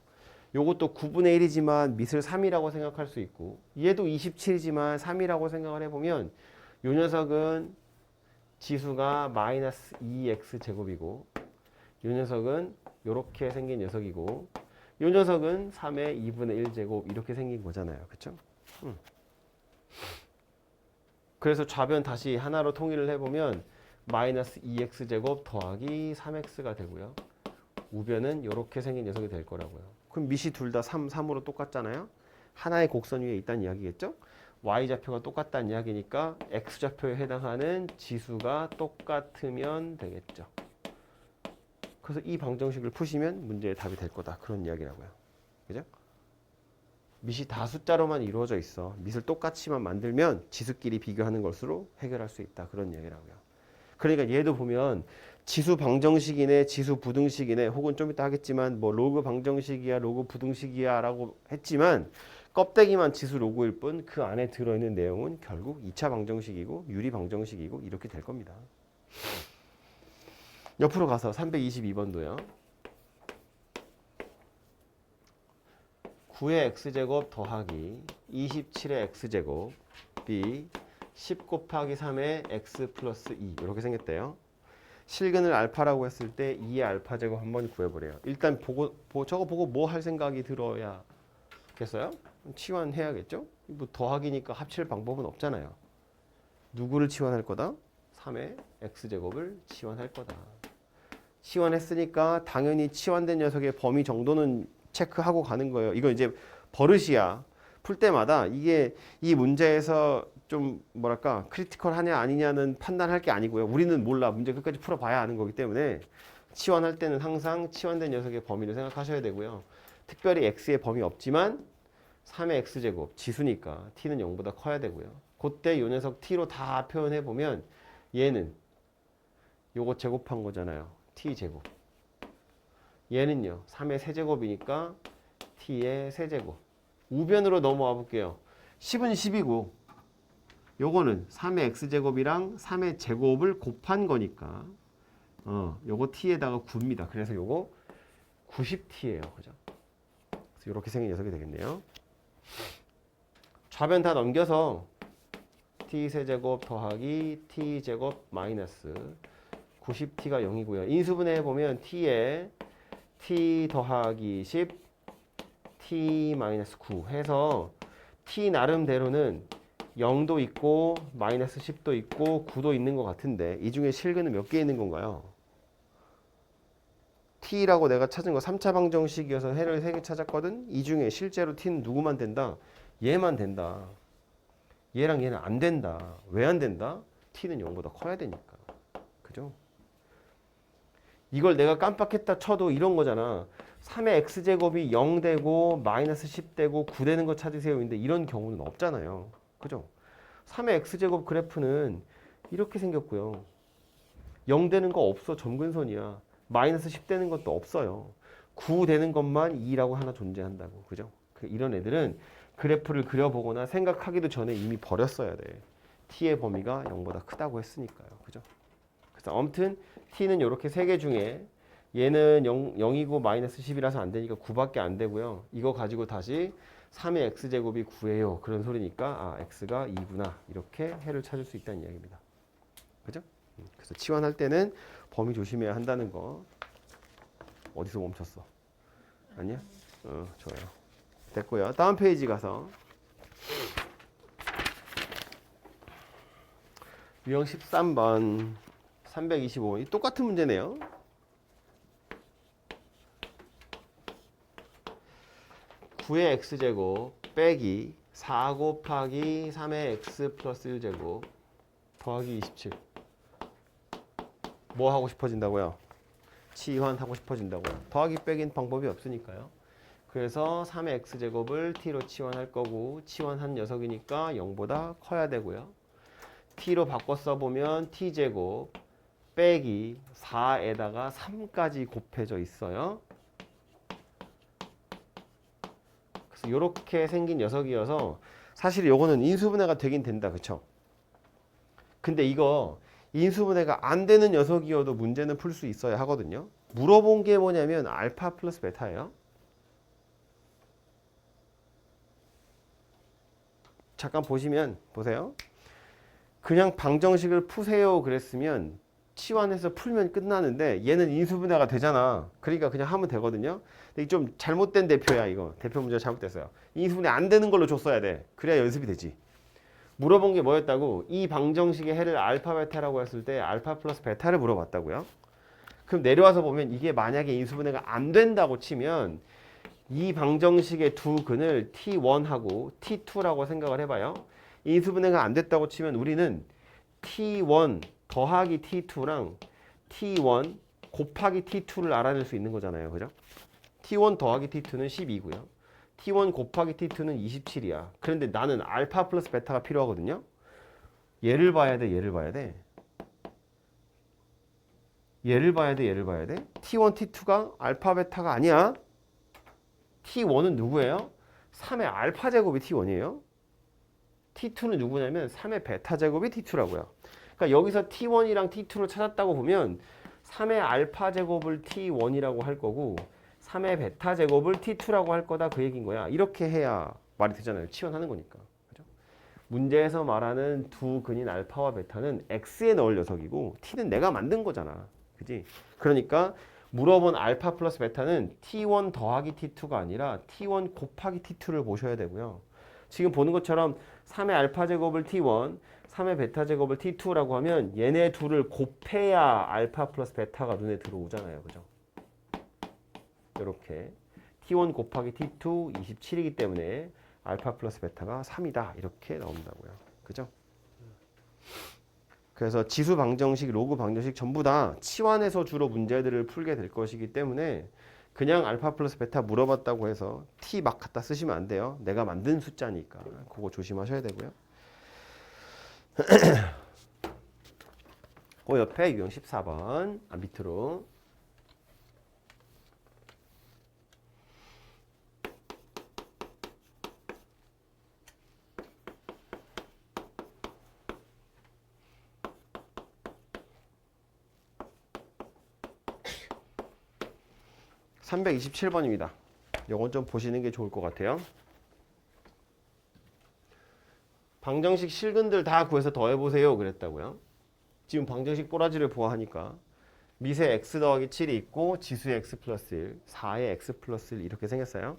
요것도 9분의 1이지만 밑을 3이라고 생각할 수 있고 얘도 27이지만 3이라고 생각을 해보면 요 녀석은 지수가 마이너스 2x 제곱이고 요 녀석은 요렇게 생긴 녀석이고 요 녀석은 3의 2분의 1 제곱 이렇게 생긴 거잖아요. 그쵸? 그래서 좌변 다시 하나로 통일을 해보면 마이너스 2x 제곱 더하기 3x가 되고요. 우변은 이렇게 생긴 녀석이 될 거라고요. 그럼 밑이 둘 다 3, 3으로 똑같잖아요. 하나의 곡선 위에 있다는 이야기겠죠. y좌표가 똑같다는 이야기니까 x좌표에 해당하는 지수가 똑같으면 되겠죠. 그래서 이 방정식을 푸시면 문제의 답이 될 거다. 그런 이야기라고요. 그죠? 밑이 다 숫자로만 이루어져 있어. 밑을 똑같이만 만들면 지수끼리 비교하는 것으로 해결할 수 있다. 그런 이야기라고요. 그러니까 얘도 보면 지수 방정식이네, 지수 부등식이네, 혹은 좀 이따 하겠지만 뭐 로그 방정식이야, 로그 부등식이야 라고 했지만 껍데기만 지수 로그일 뿐 그 안에 들어있는 내용은 결국 2차 방정식이고 유리 방정식이고 이렇게 될 겁니다. 옆으로 가서 322번도요. 9의 x제곱 더하기 27의 x제곱 b 10 곱하기 3의 x 플러스 2 이렇게 생겼대요. 실근을 알파라고 했을 때 2의 알파 제곱 한번 구해보래요. 일단 저거 보고 뭐 할 생각이 들어야겠어요? 치환해야겠죠? 뭐 더하기니까 합칠 방법은 없잖아요. 누구를 치환할 거다? 3의 x제곱을 치환할 거다. 치환했으니까 당연히 치환된 녀석의 범위 정도는 체크하고 가는 거예요. 이거 이제 버릇이야. 풀 때마다 이게 이 문제에서 좀 뭐랄까 크리티컬하냐 아니냐는 판단할 게 아니고요. 우리는 몰라. 문제 끝까지 풀어봐야 아는 거기 때문에 치환할 때는 항상 치환된 녀석의 범위를 생각하셔야 되고요. 특별히 x의 범위 없지만 3의 x제곱 지수니까 t는 0보다 커야 되고요. 그때 이 녀석 t로 다 표현해보면 얘는 요거 제곱한 거잖아요. t제곱. 얘는요 3의 세제곱이니까 t의 세제곱. 우변으로 넘어와 볼게요. 10은 10이고 요거는 3의 x제곱이랑 3의 제곱을 곱한 거니까 요거 t에다가 9입니다. 그래서 요거 90t예요. 그죠? 그래서 이렇게 생긴 녀석이 되겠네요. 좌변 다 넘겨서 t세제곱 더하기 t제곱 마이너스 90t가 0이고요. 인수분해 보면 t에 t 더하기 10 t 마이너스 9 해서 t 나름대로는 0도 있고 마이너스 10도 있고 9도 있는 것 같은데 이 중에 실근은 몇 개 있는 건가요? t라고 내가 찾은 거 3차 방정식이어서 해를 3개 찾았거든. 이 중에 실제로 t는 누구만 된다? 얘만 된다. 얘랑 얘는 안 된다. 왜 안 된다? t는 0보다 커야 되니까. 그죠? 이걸 내가 깜빡했다 쳐도 이런 거잖아. 3의 x제곱이 0 되고 마이너스 10 되고 9 되는 거 찾으세요. 근데 이런 경우는 없잖아요. 그죠? 3의 x제곱 그래프는 이렇게 생겼고요. 0 되는 거 없어. 점근선이야. 마이너스 10 되는 것도 없어요. 9 되는 것만 2라고 하나 존재한다고. 그죠? 이런 애들은 그래프를 그려보거나 생각하기도 전에 이미 버렸어야 돼. t의 범위가 0보다 크다고 했으니까요. 그죠? 그래서 아무튼 t는 이렇게 세 개 중에 얘는 0이고 마이너스 10이라서 안 되니까 9밖에 안 되고요. 이거 가지고 다시 3의 x제곱이 9예요. 그런 소리니까 아 x가 2구나. 이렇게 해를 찾을 수 있다는 이야기입니다. 그죠? 그래서 치환할 때는 범위 조심해야 한다는 거. 어디서 멈췄어? 아니야? 좋아요. 됐고요. 다음 페이지 가서 유형 13번 325 똑같은 문제네요. 9의 x제곱 빼기 4 곱하기 3의 x 플러스 1제곱 더하기 27 뭐 하고 싶어진다고요? 치환하고 싶어진다고요. 더하기 빼기는 방법이 없으니까요. 그래서 3의 x제곱을 t로 치환할 거고 치환한 녀석이니까 0보다 커야 되고요. t로 바꿔 써보면 t제곱 빼기 4에다가 3까지 곱해져 있어요. 그래서 이렇게 생긴 녀석이어서 사실 요거는 인수분해가 되긴 된다. 그쵸? 근데 이거 인수분해가 안 되는 녀석이어도 문제는 풀 수 있어야 하거든요. 물어본 게 뭐냐면 알파 플러스 베타예요. 잠깐 보세요. 그냥 방정식을 푸세요 그랬으면 치환해서 풀면 끝나는데 얘는 인수분해가 되잖아. 그러니까 그냥 하면 되거든요. 근데 좀 잘못된 대표야 이거. 대표 문제가 잘못됐어요. 인수분해 안 되는 걸로 줬어야 돼. 그래야 연습이 되지. 물어본 게 뭐였다고? 이 방정식의 해를 알파 베타라고 했을 때 알파 플러스 베타를 물어봤다고요. 그럼 내려와서 보면 이게 만약에 인수분해가 안 된다고 치면 이 방정식의 두 근을 T1하고 T2라고 생각을 해봐요. 인수분해가 안 됐다고 치면 우리는 T1 더하기 T2랑 T1 곱하기 T2를 알아낼 수 있는 거잖아요. 그죠? T1 더하기 T2는 12고요. T1 곱하기 T2는 27이야. 그런데 나는 알파 플러스 베타가 필요하거든요. 얘를 봐야 돼, 얘를 봐야 돼. 얘를 봐야 돼, 얘를 봐야 돼. T1, T2가 알파 베타가 아니야. T1은 누구예요? 3의 알파 제곱이 T1이에요. T2는 누구냐면 3의 베타 제곱이 T2라고요. 그러니까 여기서 T1이랑 T2를 찾았다고 보면 3의 알파 제곱을 T1이라고 할 거고 3의 베타 제곱을 T2라고 할 거다 그 얘기인 거야. 이렇게 해야 말이 되잖아요. 치환하는 거니까. 그죠? 문제에서 말하는 두 근인 알파와 베타는 X에 넣을 녀석이고 T는 내가 만든 거잖아. 그지? 그러니까 물어본 알파 플러스 베타는 T1 더하기 T2가 아니라 T1 곱하기 T2를 보셔야 되고요. 지금 보는 것처럼 3의 알파 제곱을 T1, 3의 베타 제곱을 T2라고 하면 얘네 둘을 곱해야 알파 플러스 베타가 눈에 들어오잖아요. 그죠? 이렇게 T1 곱하기 T2 27이기 때문에 알파 플러스 베타가 3이다. 이렇게 나온다고요. 그죠? 그래서 지수 방정식, 로그 방정식 전부 다 치환해서 주로 문제들을 풀게 될 것이기 때문에 그냥 알파 플러스 베타 물어봤다고 해서 T 막 갖다 쓰시면 안 돼요. 내가 만든 숫자니까. 그거 조심하셔야 되고요. 그 옆에 유형 14번 밑으로 327번입니다. 이건 좀 보시는 게 좋을 것 같아요. 방정식 실근들 다 구해서 더해보세요 그랬다고요. 지금 방정식 꼬라지를 보아하니까 미세 x 더하기 7이 있고 지수의 x 플러스 1, 4의 x 플러스 1 이렇게 생겼어요.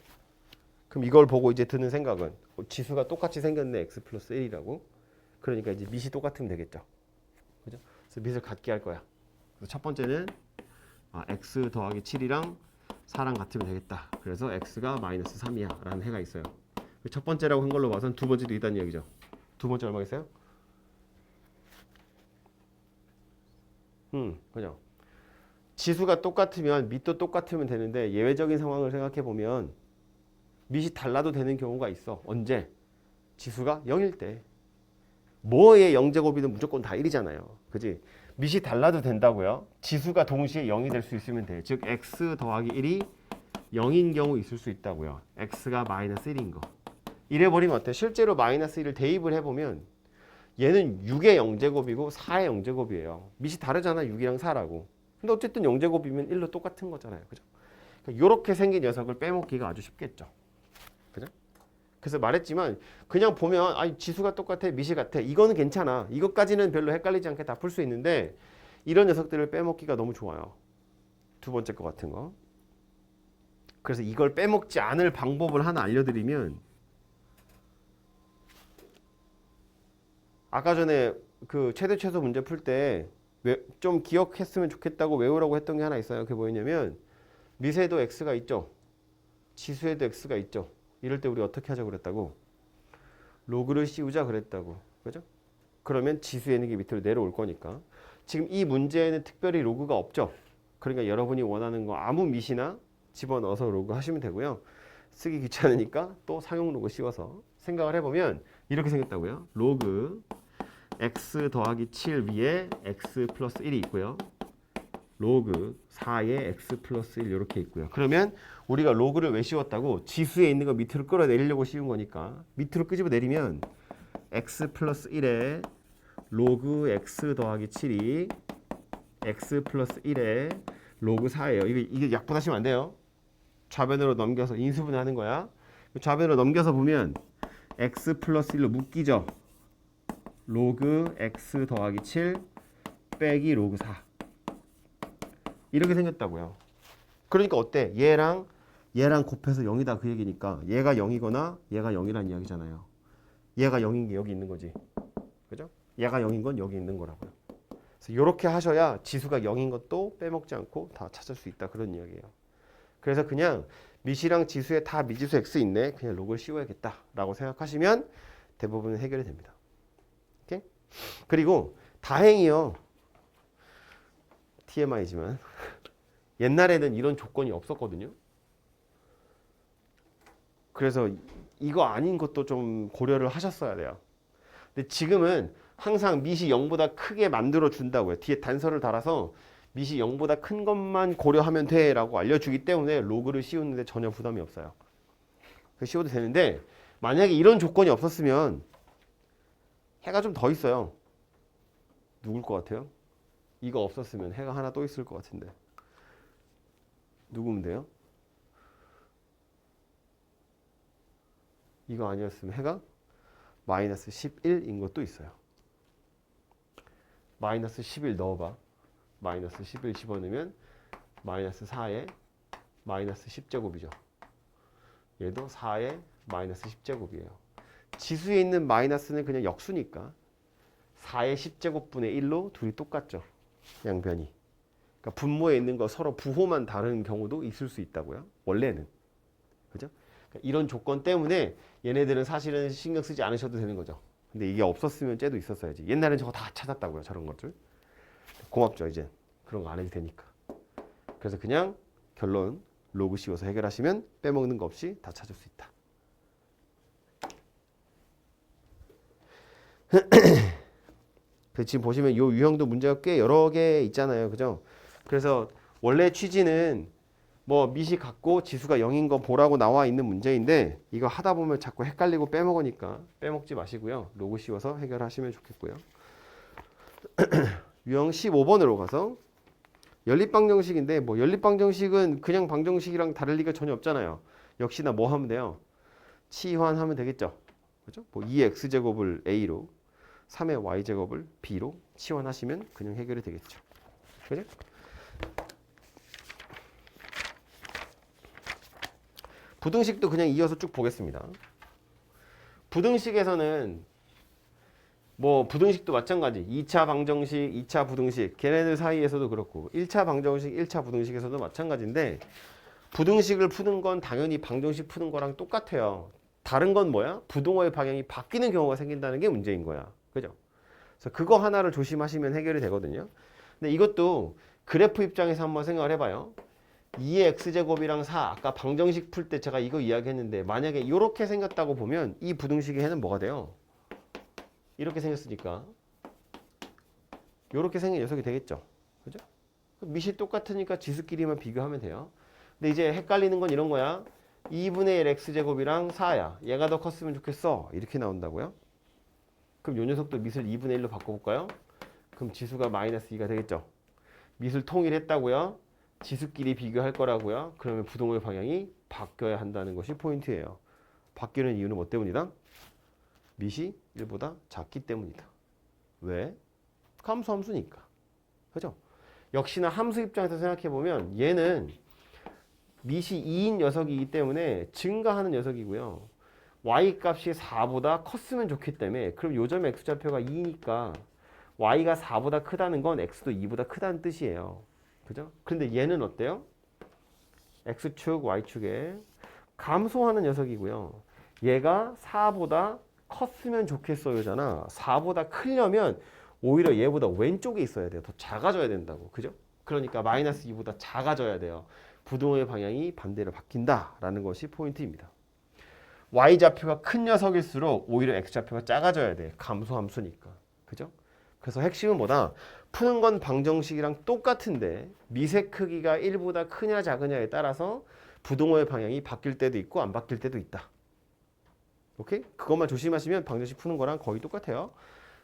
그럼 이걸 보고 이제 드는 생각은 지수가 똑같이 생겼네 x 플러스 1이라고. 그러니까 이제 밑이 똑같으면 되겠죠. 그죠? 그래서 밑을 같게 할 거야. 그래서 첫 번째는 x 더하기 7이랑 4랑 같으면 되겠다. 그래서 x가 마이너스 3이야 라는 해가 있어요. 첫 번째라고 한 걸로 봐선 두 번째도 있다는 얘기죠. 두 번째 얼마겠어요? 그죠? 지수가 똑같으면 밑도 똑같으면 되는데 예외적인 상황을 생각해 보면 밑이 달라도 되는 경우가 있어. 언제? 지수가 0일 때. 뭐의 0제곱이든 무조건 다 1이잖아요. 그지? 밑이 달라도 된다고요. 지수가 동시에 0이 될 수 있으면 돼. 즉 x 더하기 1이 0인 경우 있을 수 있다고요. x가 마이너스 1인 거. 이래버리면 어때? 실제로 마이너스 1을 대입을 해보면 얘는 6의 0제곱이고 4의 0제곱이에요. 밑이 다르잖아. 6이랑 4라고. 근데 어쨌든 0제곱이면 1로 똑같은 거잖아요. 그죠? 그러니까 이렇게 생긴 녀석을 빼먹기가 아주 쉽겠죠. 그죠? 그래서 말했지만 그냥 보면 지수가 똑같아. 밑이 같아. 이거는 괜찮아. 이것까지는 별로 헷갈리지 않게 다 풀 수 있는데 이런 녀석들을 빼먹기가 너무 좋아요. 두 번째 거 같은 거. 그래서 이걸 빼먹지 않을 방법을 하나 알려드리면 아까 전에 그 최대 최소 문제 풀 때 좀 기억했으면 좋겠다고 외우라고 했던 게 하나 있어요. 그게 뭐였냐면 미세에도 x가 있죠. 지수에도 x가 있죠. 이럴 때 우리 어떻게 하자고 그랬다고? 로그를 씌우자 그랬다고. 그죠? 그러면 지수에 있는 게 밑으로 내려올 거니까. 지금 이 문제에는 특별히 로그가 없죠. 그러니까 여러분이 원하는 거 아무 밑이나 집어넣어서 로그 하시면 되고요. 쓰기 귀찮으니까 또 상용 로그 씌워서 생각을 해보면 이렇게 생겼다고요. 로그 x 더하기 7 위에 x 플러스 1이 있고요. 로그 4에 x 플러스 1 이렇게 있고요. 그러면 우리가 로그를 왜 씌웠다고? 지수에 있는 거 밑으로 끌어내리려고 씌운 거니까 밑으로 끄집어 내리면 x 플러스 1에 로그 x 더하기 7이 x 플러스 1에 로그 4예요. 이게 약분하시면 안 돼요. 좌변으로 넘겨서 인수분해 하는 거야. 좌변으로 넘겨서 보면 x 플러스 1로 묶이죠. 로그 x 더하기 7 빼기 로그 4 이렇게 생겼다고요. 그러니까 어때? 얘랑 곱해서 0이다 그 얘기니까 얘가 0이거나 얘가 0이란 이야기잖아요. 얘가 0인 게 여기 있는 거지. 그죠? 얘가 0인 건 여기 있는 거라고요. 그래서 이렇게 하셔야 지수가 0인 것도 빼먹지 않고 다 찾을 수 있다 그런 이야기예요. 그래서 그냥 미시랑 지수에 다 미지수 x 있네. 그냥 로그를 씌워야겠다 라고 생각하시면 대부분 해결이 됩니다. 오케이? 그리고 다행히요. TMI지만 옛날에는 이런 조건이 없었거든요. 그래서 이거 아닌 것도 좀 고려를 하셨어야 돼요. 근데 지금은 항상 미시 0보다 크게 만들어 준다고요. 뒤에 단서를 달아서 미시 0보다 큰 것만 고려하면 돼 라고 알려주기 때문에 로그를 씌우는데 전혀 부담이 없어요. 씌워도 되는데 만약에 이런 조건이 없었으면 해가 좀 더 있어요. 누굴 것 같아요? 이거 없었으면 해가 하나 또 있을 것 같은데 누구면 돼요? 이거 아니었으면 해가 마이너스 11인 것도 있어요. 마이너스 11 넣어봐. 마이너스 11 집어넣으면 마이너스 4에 마이너스 10제곱이죠. 얘도 4에 마이너스 10제곱이에요. 지수에 있는 마이너스는 그냥 역수니까 4의 10제곱분의 1로 둘이 똑같죠. 양변이. 그러니까 분모에 있는 거 서로 부호만 다른 경우도 있을 수 있다고요. 원래는. 그죠? 그러니까 이런 조건 때문에 얘네들은 사실은 신경 쓰지 않으셔도 되는 거죠. 근데 이게 없었으면 쟤도 있었어야지. 옛날엔 저거 다 찾았다고요. 저런 것들. 고맙죠. 이제 그런 거 안 해도 되니까. 그래서 그냥 결론 로그 씌워서 해결하시면 빼먹는 거 없이 다 찾을 수 있다. 지금 보시면 이 유형도 문제가 꽤 여러 개 있잖아요. 그죠? 그래서 원래 취지는 뭐 미시 같고 지수가 0인 거 보라고 나와 있는 문제인데 이거 하다 보면 자꾸 헷갈리고 빼먹으니까 빼먹지 마시고요. 로그 씌워서 해결하시면 좋겠고요. 유형 15번으로 가서 연립방정식인데 뭐 연립방정식은 그냥 방정식이랑 다를 리가 전혀 없잖아요. 역시나 뭐 하면 돼요? 치환하면 되겠죠. 그죠? 뭐 2x제곱을 a로 3의 y제곱을 b로 치환하시면 그냥 해결이 되겠죠. 그죠? 부등식도 그냥 이어서 쭉 보겠습니다. 부등식에서는 뭐 부등식도 마찬가지 2차 방정식, 2차 부등식 걔네들 사이에서도 그렇고 1차 방정식, 1차 부등식에서도 마찬가지인데 부등식을 푸는 건 당연히 방정식 푸는 거랑 똑같아요. 다른 건 뭐야? 부동호의 방향이 바뀌는 경우가 생긴다는 게 문제인 거야. 그죠? 그래서 그거 하나를 조심하시면 해결이 되거든요. 근데 이것도 그래프 입장에서 한번 생각을 해봐요. 2의 x제곱이랑 4 아까 방정식 풀 때 제가 이거 이야기했는데 만약에 이렇게 생겼다고 보면 이 부등식의 해는 뭐가 돼요? 이렇게 생겼으니까 이렇게 생긴 녀석이 되겠죠. 그죠? 밑이 똑같으니까 지수끼리만 비교하면 돼요. 근데 이제 헷갈리는 건 이런 거야. 2분의 1 x제곱이랑 4야. 얘가 더 컸으면 좋겠어. 이렇게 나온다고요. 그럼 요 녀석도 밑을 2분의 1로 바꿔볼까요? 그럼 지수가 마이너스 2가 되겠죠. 밑을 통일했다고요. 지수끼리 비교할 거라고요. 그러면 부동호의 방향이 바뀌어야 한다는 것이 포인트예요. 바뀌는 이유는 뭐 때문이다? 밑이 1보다 작기 때문이다. 왜? 함수니까. 그죠? 역시나 함수 입장에서 생각해보면 얘는 밑이 2인 녀석이기 때문에 증가하는 녀석이고요. y 값이 4보다 컸으면 좋기 때문에 그럼 요점 x좌표가 2니까 y가 4보다 크다는 건 x도 2보다 크다는 뜻이에요. 그죠? 근데 얘는 어때요? x축, y축에 감소하는 녀석이고요. 얘가 4보다 컸으면 좋겠어요잖아. 4보다 크려면 오히려 얘보다 왼쪽에 있어야 돼요. 더 작아져야 된다고. 그죠? 그러니까 마이너스 2보다 작아져야 돼요. 부동호의 방향이 반대로 바뀐다라는 것이 포인트입니다. y좌표가 큰 녀석일수록 오히려 x좌표가 작아져야 돼. 감소함수니까. 그죠? 그래서 핵심은 뭐다? 푸는 건 방정식이랑 똑같은데 미세 크기가 1보다 크냐 작으냐에 따라서 부동호의 방향이 바뀔 때도 있고 안 바뀔 때도 있다. 오케이? 그것만 조심하시면 방정식 푸는 거랑 거의 똑같아요.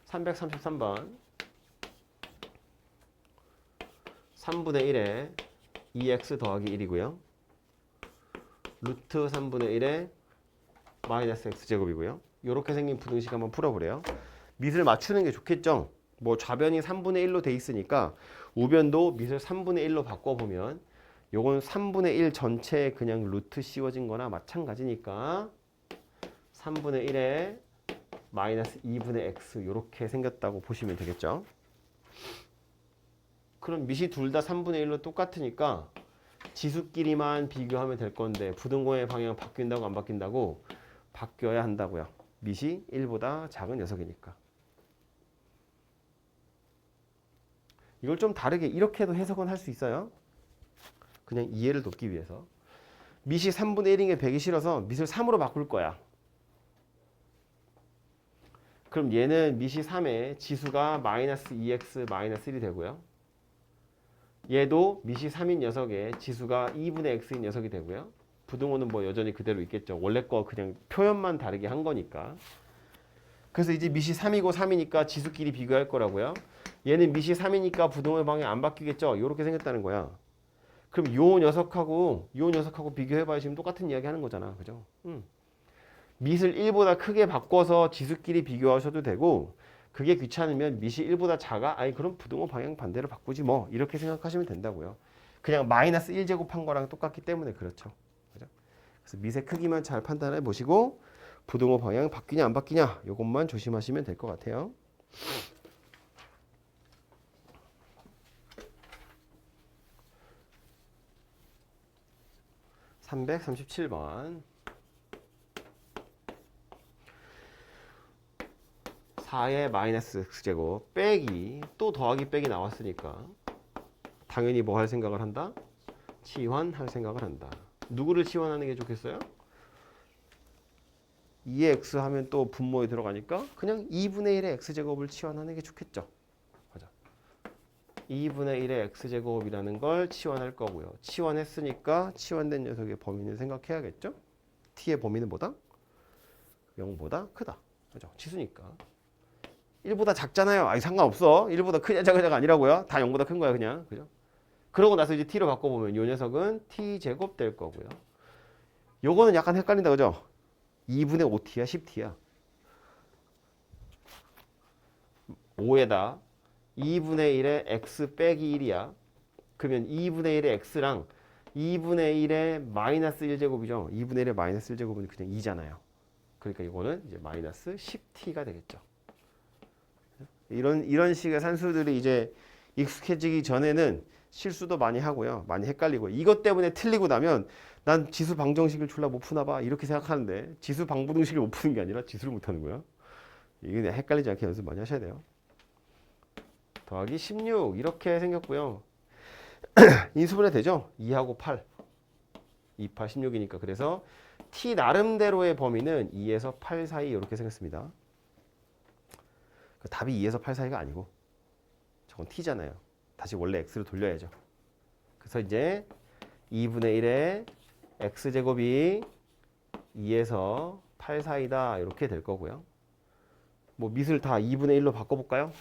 333번 3분의 1에 2x 더하기 1이고요. 루트 3분의 1에 마이너스 x제곱이고요. 이렇게 생긴 부등식 한번 풀어보래요. 밑을 맞추는 게 좋겠죠. 뭐 좌변이 3분의 1로 돼 있으니까 우변도 밑을 3분의 1로 바꿔보면 요건 3분의 1 전체에 그냥 루트 씌워진 거나 마찬가지니까 3분의 1에 마이너스 2분의 x 이렇게 생겼다고 보시면 되겠죠. 그럼 밑이 둘 다 3분의 1로 똑같으니까 지수끼리만 비교하면 될 건데 부등호의 방향 바뀐다고 안 바뀐다고? 바뀌어야 한다고요. 밑이 1보다 작은 녀석이니까. 이걸 좀 다르게 이렇게도 해석은 할 수 있어요. 그냥 이해를 돕기 위해서. 밑이 3분의 1인 게 배기 싫어서 밑을 3으로 바꿀 거야. 그럼 얘는 밑이 3에 지수가 마이너스 2x 마이너스 1이 되고요. 얘도 밑이 3인 녀석에 지수가 2분의 x인 녀석이 되고요. 부등호는 뭐 여전히 그대로 있겠죠. 원래 거 그냥 표현만 다르게 한 거니까. 그래서 이제 밑이 3이고 3이니까 지수끼리 비교할 거라고요. 얘는 밑이 3이니까 부등호의 방향 안 바뀌겠죠. 이렇게 생겼다는 거야. 그럼 요 녀석하고 비교해봐야 지금 똑같은 이야기 하는 거잖아. 그죠? 밑을 1보다 크게 바꿔서 지수끼리 비교하셔도 되고 그게 귀찮으면 밑이 1보다 작아? 아니 그럼 부등호 방향 반대로 바꾸지 뭐. 이렇게 생각하시면 된다고요. 그냥 마이너스 1제곱한 거랑 똑같기 때문에 그렇죠. 그죠? 그래서 밑의 크기만 잘 판단해 보시고 부등호 방향 바뀌냐 안 바뀌냐 이것만 조심하시면 될 것 같아요. 337번 4의 마이너스 x제곱 빼기 또 더하기 빼기 나왔으니까 당연히 뭐 할 생각을 한다? 치환할 생각을 한다. 누구를 치환하는 게 좋겠어요? 2의 x 하면 또 분모에 들어가니까 그냥 2분의 1의 x제곱을 치환하는 게 좋겠죠. 맞아. 2분의 1의 x제곱이라는 걸 치환할 거고요. 치환했으니까 치환된 녀석의 범위는 생각해야겠죠? t의 범위는 뭐다? 0보다 크다. 그죠? 치수니까. 1보다 작잖아요. 아니 상관없어. 1보다 크냐 작으냐가 아니라고요. 다 0보다 큰 거야 그냥. 그죠? 그러고 나서 이제 t로 바꿔보면 이 녀석은 t제곱 될 거고요. 요거는 약간 헷갈린다 그죠? 2분의 5t야 10t야. 5에다 2분의 1의 x 빼기 1이야. 그러면 2분의 1의 x랑 2분의 1의 마이너스 1제곱이죠. 2분의 1의 마이너스 1제곱은 그냥 2잖아요. 그러니까 이거는 이제 마이너스 10t가 되겠죠. 이런 식의 산수들이 이제 익숙해지기 전에는 실수도 많이 하고요. 많이 헷갈리고 이것 때문에 틀리고 나면 난 지수 방정식을 졸라 못 푸나 봐 이렇게 생각하는데 지수 방부등식을 못 푸는 게 아니라 지수를 못 하는 거야. 이게 헷갈리지 않게 연습 많이 하셔야 돼요. 더하기 16 이렇게 생겼고요. 인수분해 되죠? 2하고 8 2, 8, 16이니까 그래서 t 나름대로의 범위는 2에서 8 사이 이렇게 생겼습니다. 답이 2에서 8 사이가 아니고 저건 t잖아요. 다시 원래 x로 돌려야죠. 그래서 이제 2분의 1의 x제곱이 2에서 8 사이다 이렇게 될 거고요. 뭐 밑을 다 2분의 1로 바꿔볼까요?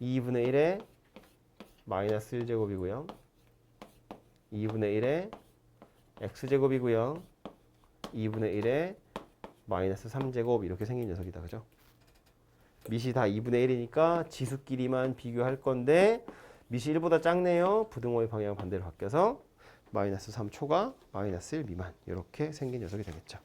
2분의 1의 마이너스 1제곱이고요. 2분의 1의 x제곱이고요. 2분의 1의 마이너스 3제곱 이렇게 생긴 녀석이다. 그죠? 밑이 다 2분의 1이니까 지수끼리만 비교할 건데 밑이 1보다 작네요. 부등호의 방향 반대로 바뀌어서 마이너스 3 초과 마이너스 1 미만 이렇게 생긴 녀석이 되겠죠.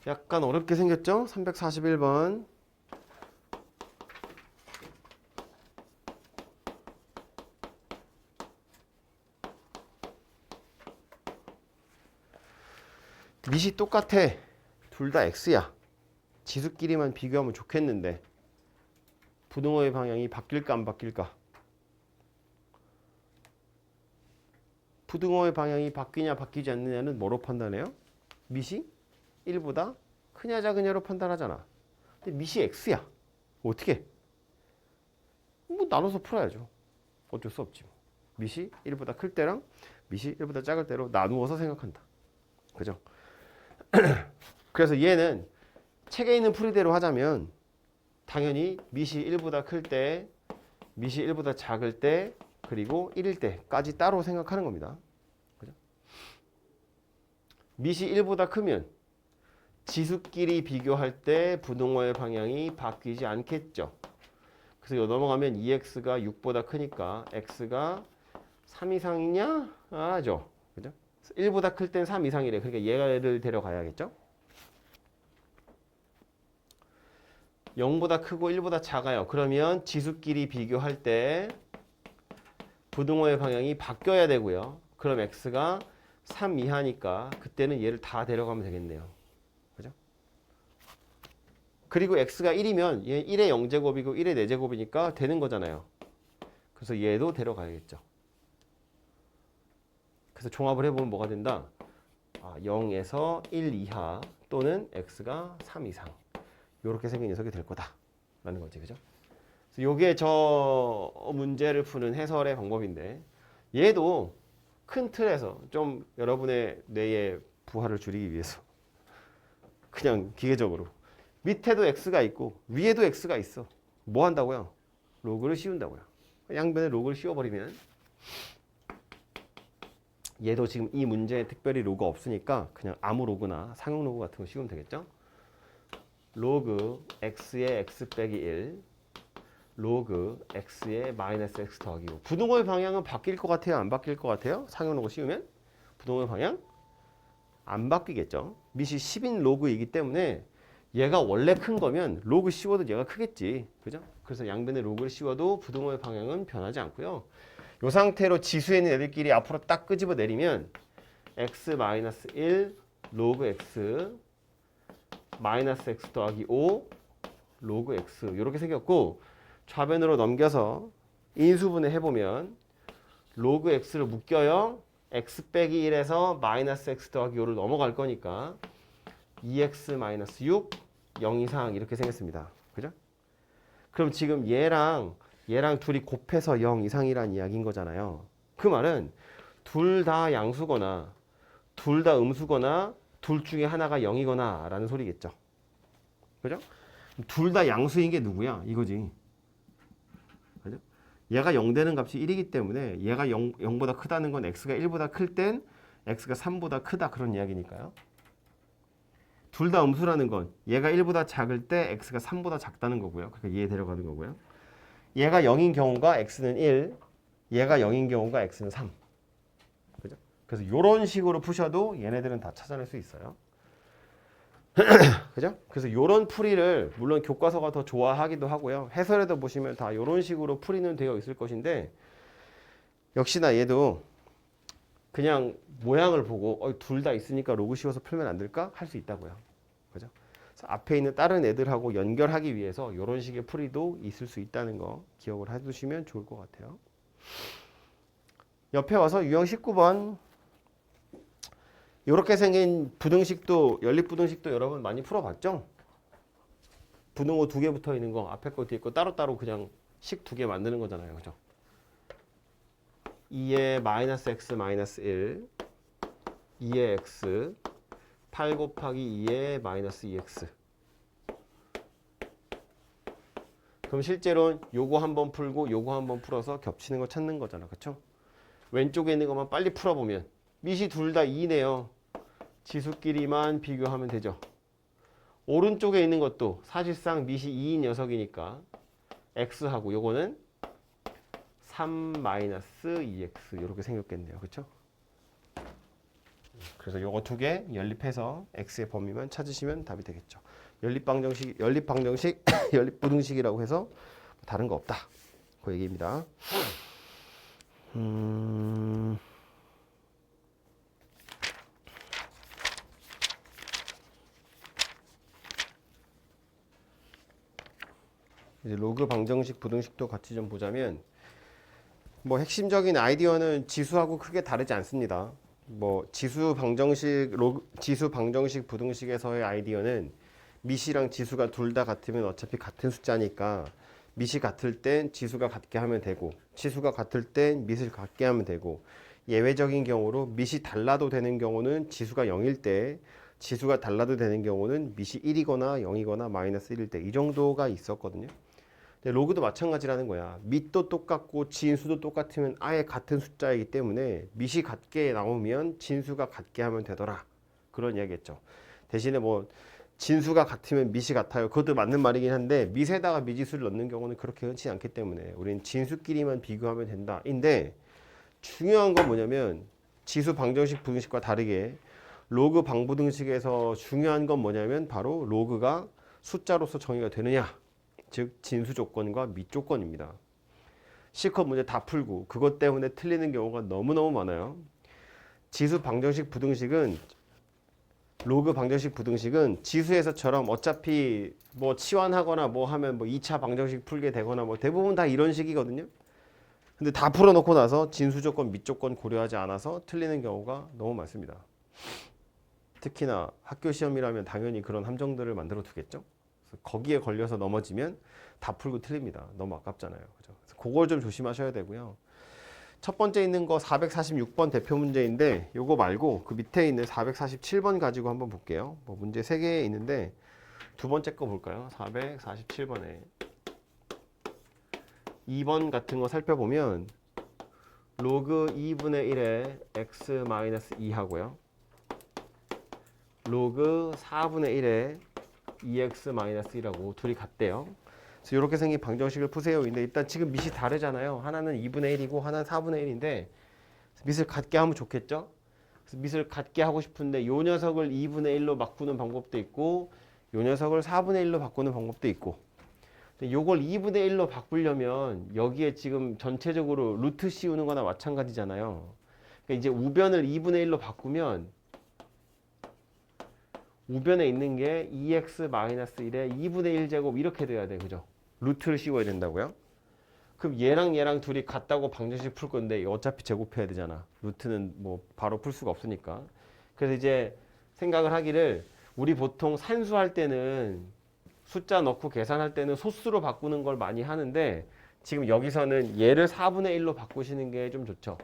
약간 어렵게 생겼죠? 341번. 밑이 똑같아. 둘 다 x야. 지수끼리만 비교하면 좋겠는데 부등호의 방향이 바뀔까 안 바뀔까? 부등호의 방향이 바뀌냐 바뀌지 않느냐는 뭐로 판단해요? 밑이 1보다 크냐 작으냐로 판단하잖아. 근데 밑이 x야. 어떻게? 뭐 나눠서 풀어야죠. 어쩔 수 없지. 밑이 1보다 클 때랑 밑이 1보다 작을 때로 나누어서 생각한다. 그죠? 그래서 얘는 책에 있는 풀이대로 하자면 당연히 밑이 1보다 클 때, 밑이 1보다 작을 때, 그리고 1일 때까지 따로 생각하는 겁니다. 그죠? 밑이 1보다 크면 지수끼리 비교할 때 부등호의 방향이 바뀌지 않겠죠. 그래서 여기 넘어가면 2x가 6보다 크니까 x가 3 이상이냐? 아죠. 그죠? 1보다 클 땐 3 이상이래. 그러니까 얘를 데려가야겠죠? 0보다 크고 1보다 작아요. 그러면 지수끼리 비교할 때 부등호의 방향이 바뀌어야 되고요. 그럼 x가 3 이하니까 그때는 얘를 다 데려가면 되겠네요. 그죠? 그리고 x가 1이면 얘 1의 0제곱이고 1의 4제곱이니까 되는 거잖아요. 그래서 얘도 데려가야겠죠. 그래서 종합을 해보면 뭐가 된다? 0에서 1 이하 또는 x가 3 이상 이렇게 생긴 녀석이 될 거다라는 거지, 그죠? 그래서 이게 저 문제를 푸는 해설의 방법인데 얘도 큰 틀에서 좀 여러분의 뇌의 부하를 줄이기 위해서 그냥 기계적으로 밑에도 x가 있고 위에도 x가 있어. 뭐 한다고요? 로그를 씌운다고요. 양변에 로그를 씌워버리면 얘도 지금 이 문제에 특별히 로그 없으니까 그냥 아무 로그나 상용 로그 같은 거 씌우면 되겠죠? 로그 x의 x 빼기 1 로그 x의 마이너스 x 더하기 5 부등호의 방향은 바뀔 것 같아요? 안 바뀔 것 같아요? 상용 로그 씌우면? 부등호의 방향? 안 바뀌겠죠? 밑이 10인 로그이기 때문에 얘가 원래 큰 거면 로그 씌워도 얘가 크겠지. 그죠? 그래서 양변에 로그를 씌워도 부등호의 방향은 변하지 않고요. 이 상태로 지수에 있는 애들끼리 앞으로 딱 끄집어 내리면 x-1 로그 x 마이너스 x 더하기 5 로그 x 이렇게 생겼고 좌변으로 넘겨서 인수분해 해보면 로그 x를 묶여요. x 빼기 1에서 마이너스 x 더하기 5를 넘어갈 거니까 2x 마이너스 6 0 이상 이렇게 생겼습니다. 그죠? 그럼 지금 얘랑 둘이 곱해서 0 이상이란 이야기인 거잖아요. 그 말은 둘 다 양수거나 둘 다 음수거나 둘 중에 하나가 0이거나 라는 소리겠죠. 그죠? 둘 다 양수인 게 누구야? 이거지. 그죠? 얘가 0 되는 값이 1이기 때문에 얘가 0보다 크다는 건 x가 1보다 클 땐 x가 3보다 크다 그런 이야기니까요. 둘 다 음수라는 건 얘가 1보다 작을 때 x가 3보다 작다는 거고요. 그러니까 얘 데려가는 거고요. 얘가 0인 경우가 x는 1, 얘가 0인 경우가 x는 3. 그죠? 그래서 이런 식으로 푸셔도 얘네들은 다 찾아낼 수 있어요. 그죠? 그래서 이런 풀이를 물론 교과서가 더 좋아하기도 하고요. 해설에도 보시면 다 이런 식으로 풀이는 되어 있을 것인데 역시나 얘도 그냥 모양을 보고 둘 다 있으니까 로그 씌워서 풀면 안 될까? 할 수 있다고요. 그죠? 그래서 앞에 있는 다른 애들하고 연결하기 위해서 이런 식의 풀이도 있을 수 있다는 거 기억을 해두시면 좋을 것 같아요. 옆에 와서 유형 19번 이렇게 생긴 부등식도 연립부등식도 여러분 많이 풀어봤죠? 부등호 2개 붙어 있는 거 앞에 거 뒤에 거 따로따로 그냥 식 2개 만드는 거잖아요. 그죠? 2의 마이너스 x 마이너스 1 2의 x 8 곱하기 2의 마이너스 2x 그럼 실제로 요거 한번 풀고 요거 한번 풀어서 겹치는 거 찾는 거잖아. 그쵸? 왼쪽에 있는 것만 빨리 풀어보면 밑이 둘 다 2네요. 지수끼리만 비교하면 되죠. 오른쪽에 있는 것도 사실상 밑이 2인 녀석이니까 x하고 요거는 3-2x 이렇게 생겼겠네요. 그렇죠? 그래서 요거 2개 연립해서 x의 범위만 찾으시면 답이 되겠죠. 연립방정식, 연립부등식이라고 해서 다른 거 없다. 그 얘기입니다. 이제 로그 방정식, 부등식도 같이 좀 보자면 뭐 핵심적인 아이디어는 지수하고 크게 다르지 않습니다. 뭐 지수 방정식, 부등식에서의 아이디어는 밑이랑 지수가 둘 다 같으면 어차피 같은 숫자니까 밑이 같을 땐 지수가 같게 하면 되고 지수가 같을 땐 밑을 같게 하면 되고 예외적인 경우로 밑이 달라도 되는 경우는 지수가 0일 때 지수가 달라도 되는 경우는 밑이 1이거나 0이거나 마이너스 1일 때 이 정도가 있었거든요. 근데 로그도 마찬가지라는 거야. 밑도 똑같고 진수도 똑같으면 아예 같은 숫자이기 때문에 밑이 같게 나오면 진수가 같게 하면 되더라. 그런 이야기겠죠. 대신에 뭐 진수가 같으면 밑이 같아요. 그것도 맞는 말이긴 한데 밑에다가 미지수를 넣는 경우는 그렇게 흔치 않기 때문에 우리는 진수끼리만 비교하면 된다. 인데 중요한 건 뭐냐면 지수 방정식 부등식과 다르게 로그 방부등식에서 중요한 건 뭐냐면 바로 로그가 숫자로서 정의가 되느냐, 즉 진수 조건과 및 조건입니다. C컷 문제 다 풀고 그것 때문에 틀리는 경우가 너무너무 많아요. 지수 방정식 부등식은 로그 방정식 부등식은 지수에서처럼 어차피 뭐 치환하거나 뭐 하면 뭐 2차 방정식 풀게 되거나 뭐 대부분 다 이런 식이거든요. 근데 다 풀어놓고 나서 진수 조건, 및 조건 고려하지 않아서 틀리는 경우가 너무 많습니다. 특히나 학교 시험이라면 당연히 그런 함정들을 만들어 두겠죠. 그래서 거기에 걸려서 넘어지면 다 풀고 틀립니다. 너무 아깝잖아요. 그죠? 그래서 그걸 좀 조심하셔야 되고요. 첫 번째 있는 거 446번 대표 문제인데 요거 말고 그 밑에 있는 447번 가지고 한번 볼게요. 뭐 문제 3개 있는데 두 번째 거 볼까요? 447번에 2번 같은 거 살펴보면 로그 2분의 1에 x-2 하고요. 로그 4분의 1에 2x-1하고 둘이 같대요. 그래서 이렇게 생긴 방정식을 푸세요. 근데 일단 지금 밑이 다르잖아요. 하나는 2분의 1이고 하나는 4분의 1인데 밑을 같게 하면 좋겠죠? 그래서 밑을 같게 하고 싶은데 요 녀석을 2분의 1로 바꾸는 방법도 있고 요 녀석을 4분의 1로 바꾸는 방법도 있고 요걸 2분의 1로 바꾸려면 여기에 지금 전체적으로 루트 씌우는 거나 마찬가지잖아요. 그러니까 이제 우변을 2분의 1로 바꾸면 우변에 있는 게 2x-1에 2분의 1제곱 이렇게 돼야 돼. 그죠? 루트를 씌워야 된다고요? 그럼 얘랑 얘랑 둘이 같다고 방정식 풀 건데 어차피 제곱해야 되잖아. 루트는 뭐 바로 풀 수가 없으니까. 그래서 이제 생각을 하기를 우리 보통 산수할 때는 숫자 넣고 계산할 때는 소수로 바꾸는 걸 많이 하는데 지금 여기서는 얘를 4분의 1로 바꾸시는 게 좀 좋죠.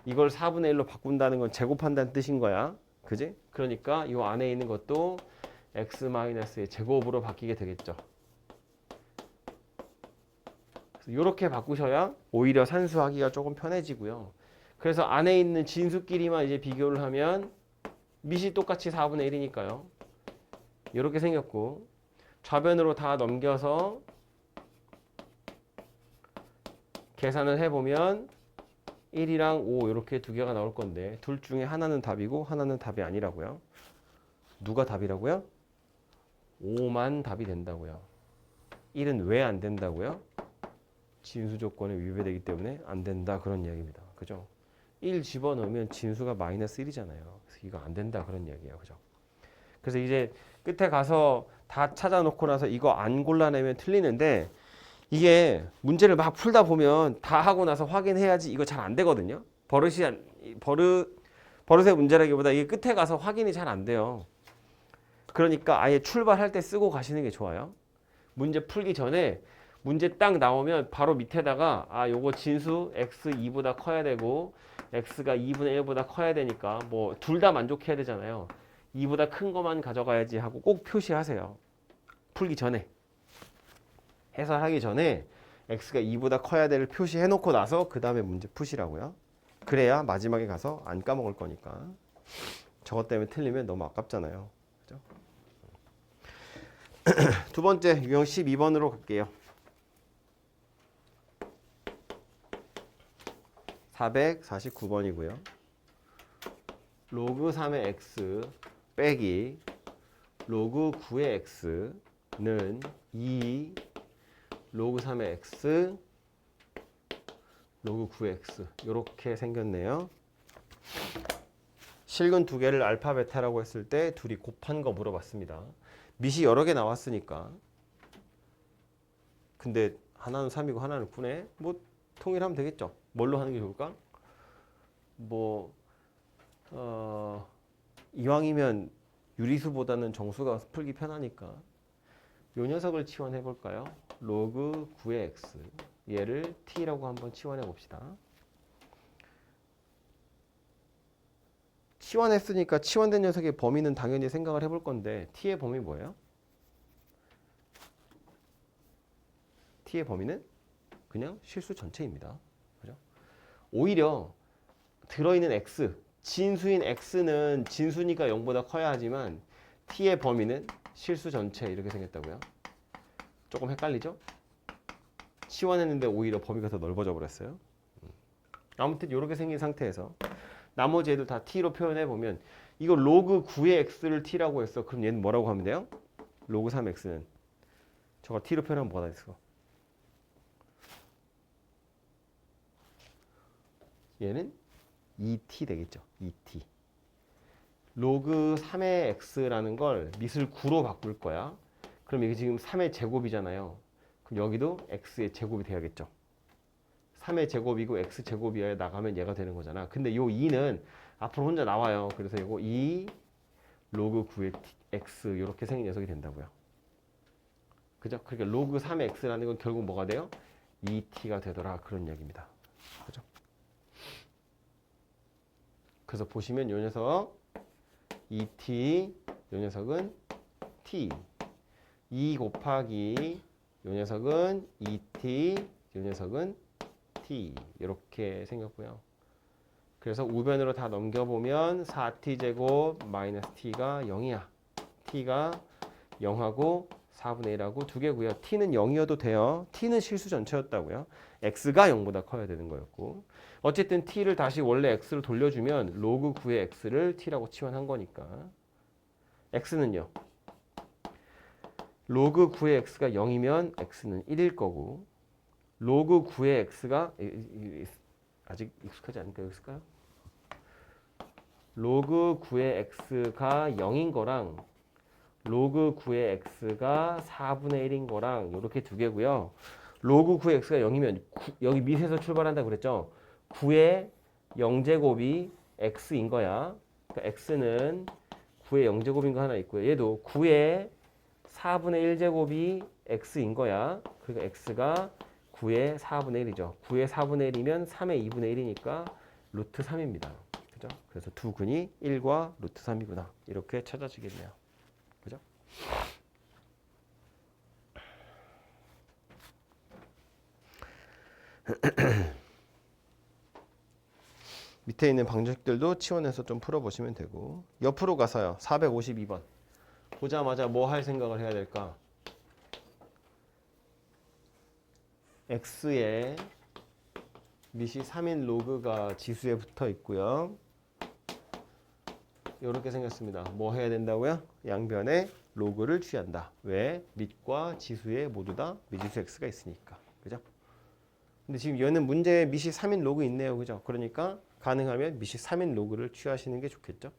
이걸 4분의 1로 바꾼다는 건 제곱한다는 뜻인 거야. 그지? 그러니까 이 안에 있는 것도 x-의 제곱으로 바뀌게 되겠죠. 이렇게 바꾸셔야 오히려 산수하기가 조금 편해지고요. 그래서 안에 있는 진수끼리만 이제 비교를 하면 밑이 똑같이 4분의 1이니까요. 이렇게 생겼고 좌변으로 다 넘겨서 계산을 해보면 1이랑 5 이렇게 두 개가 나올 건데 둘 중에 하나는 답이고 하나는 답이 아니라고요. 누가 답이라고요? 5만 답이 된다고요. 1은 왜 안 된다고요? 진수 조건에 위배되기 때문에 안 된다 그런 이야기입니다. 그죠? 1 집어넣으면 진수가 마이너스 1이잖아요. 그래서 이거 안 된다 그런 이야기예요. 그죠? 그래서 이제 끝에 가서 다 찾아놓고 나서 이거 안 골라내면 틀리는데 이게 문제를 막 풀다 보면 다 하고 나서 확인해야지 이거 잘 안 되거든요. 버릇의 문제라기보다 이게 끝에 가서 확인이 잘 안 돼요. 그러니까 아예 출발할 때 쓰고 가시는 게 좋아요. 문제 풀기 전에 문제 딱 나오면 바로 밑에다가 요거 진수 x2보다 커야 되고 x가 2분의 1보다 커야 되니까 뭐 둘 다 만족해야 되잖아요. 2보다 큰 것만 가져가야지 하고 꼭 표시하세요. 풀기 전에. 해설하기 전에 x가 2보다 커야 될를 표시해 놓고 나서 그 다음에 문제 푸시라고요. 그래야 마지막에 가서 안 까먹을 거니까. 저것 때문에 틀리면 너무 아깝잖아요. 그죠? 두 번째 유형 12번으로 갈게요. 449번이고요. 로그 3의 x 빼기 로그 9의 x는 2 로그 3의 x 로그 9의 x 이렇게 생겼네요. 실근 두 개를 알파 베타라고 했을 때 둘이 곱한 거 물어봤습니다. 밑이 여러 개 나왔으니까 근데 하나는 3이고 하나는 9네. 뭐 통일하면 되겠죠. 뭘로 하는 게 좋을까? 뭐 이왕이면 유리수보다는 정수가 풀기 편하니까 요 녀석을 치환해 볼까요? 로그 9의 x 얘를 t라고 한번 치환해 봅시다. 치환했으니까 치환된 녀석의 범위는 당연히 생각을 해볼 건데 t의 범위 뭐예요? t의 범위는 그냥 실수 전체입니다. 그죠? 오히려 들어있는 x, 진수인 x는 진수니까 0보다 커야 하지만 t의 범위는 실수 전체 이렇게 생겼다고요. 조금 헷갈리죠? 치환했는데 오히려 범위가 더 넓어져 버렸어요. 아무튼 이렇게 생긴 상태에서 나머지 애들 다 t로 표현해 보면 이거 로그 9의 x를 t라고 했어. 그럼 얘는 뭐라고 하면 돼요? 로그 3x는 저거 t로 표현하면 뭐가 됐어? 얘는 2t 되겠죠. 2t. 로그 3의 x라는 걸 밑을 9로 바꿀 거야. 그럼 이게 지금 3의 제곱이잖아요. 그럼 여기도 x의 제곱이 돼야겠죠. 3의 제곱이고 x 제곱이어야 나가면 얘가 되는 거잖아. 근데 요 2는 앞으로 혼자 나와요. 그래서 이거 2 로그 9의 x 이렇게 생긴 녀석이 된다고요. 그죠? 그러니까 로그 3의 x라는 건 결국 뭐가 돼요? 2t가 되더라. 그런 얘기입니다. 그죠? 그래서 보시면 요 녀석 2t, 요 녀석은 t. 2 곱하기 요 녀석은 2t, 요 녀석은 t. 이렇게 생겼고요. 그래서 우변으로 다 넘겨보면 4t 제곱 마이너스 t가 0이야. t가 0하고 4분의 1하고 두 개고요. t는 0이어도 돼요. t는 실수 전체였다고요. x가 0보다 커야 되는 거였고. 어쨌든 t를 다시 원래 x로 돌려주면 로그 9의 x를 t라고 치환한 거니까. x는요. 로그 9의 x가 0이면 x는 1일 거고 로그 9의 x가 아직 익숙하지 않을까요? 있을까요? 로그 9의 x가 0인 거랑 로그 9의 x가 4분의 1인 거랑 이렇게 두 개고요. 로그 9의 x가 0이면 여기 밑에서 출발한다 그랬죠? 9의 0제곱이 x인 거야. 그러니까 x는 9의 0제곱인 거 하나 있고요. 얘도 9의 4분의 1제곱이 x인 거야. 그러니까 x가 9의 4분의 1이죠. 9의 4분의 1이면 3의 2분의 1이니까 루트 3입니다. 그죠? 그래서 두 근이 1과 루트 3이구나. 이렇게 찾아지겠네요. 그죠? 밑에 있는 방정식들도 치환해서 좀 풀어보시면 되고 옆으로 가서요. 452번. 보자마자 뭐 할 생각을 해야 될까? x의 밑이 3인 로그가 지수에 붙어 있고요. 이렇게 생겼습니다. 뭐 해야 된다고요? 양변에 로그를 취한다. 왜? 밑과 지수에 모두 다 미지수 x가 있으니까. 그죠? 근데 지금 얘는 문제에 밑이 3인 로그 있네요. 그죠? 그러니까 가능하면 밑이 3인 로그를 취하시는 게 좋겠죠?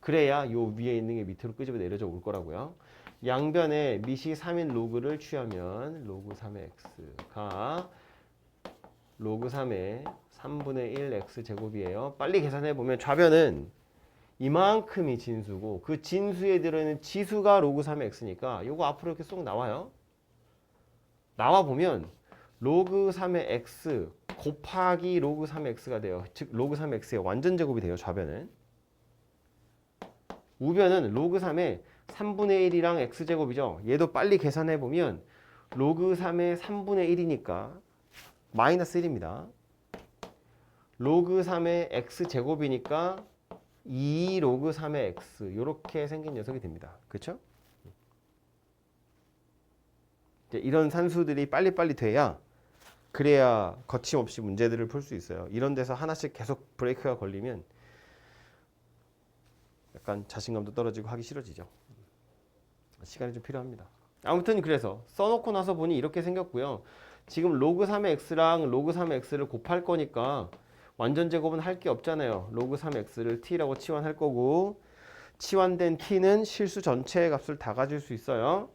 그래야 요 위에 있는 게 밑으로 끄집어 내려져 올 거라고요. 양변에 밑이 3인 로그를 취하면 로그 3의 x가 로그 3의 3분의 1 x제곱이에요. 빨리 계산해 보면 좌변은 이만큼이 진수고 그 진수에 들어있는 지수가 로그 3의 x니까 요거 앞으로 이렇게 쏙 나와요. 나와 보면 로그 3의 x 곱하기 로그 3의 x가 돼요. 즉 로그 3의 x의 완전 제곱이 돼요. 좌변은. 우변은 로그 3의 3분의 1이랑 x제곱이죠. 얘도 빨리 계산해 보면 로그 3의 3분의 1이니까 마이너스 1입니다. 로그 3의 x제곱이니까 2 로그 3의 x 이렇게 생긴 녀석이 됩니다. 그렇죠? 이런 산수들이 빨리빨리 돼야 그래야 거침없이 문제들을 풀 수 있어요. 이런 데서 하나씩 계속 브레이크가 걸리면 약간 자신감도 떨어지고 하기 싫어지죠. 시간이 좀 필요합니다. 아무튼 그래서 써놓고 나서 보니 이렇게 생겼고요. 지금 로그 3의 x랑 로그 3의 x를 곱할 거니까 완전 제곱은 할 게 없잖아요. 로그 3의 x를 t라고 치환할 거고 치환된 t는 실수 전체의 값을 다 가질 수 있어요.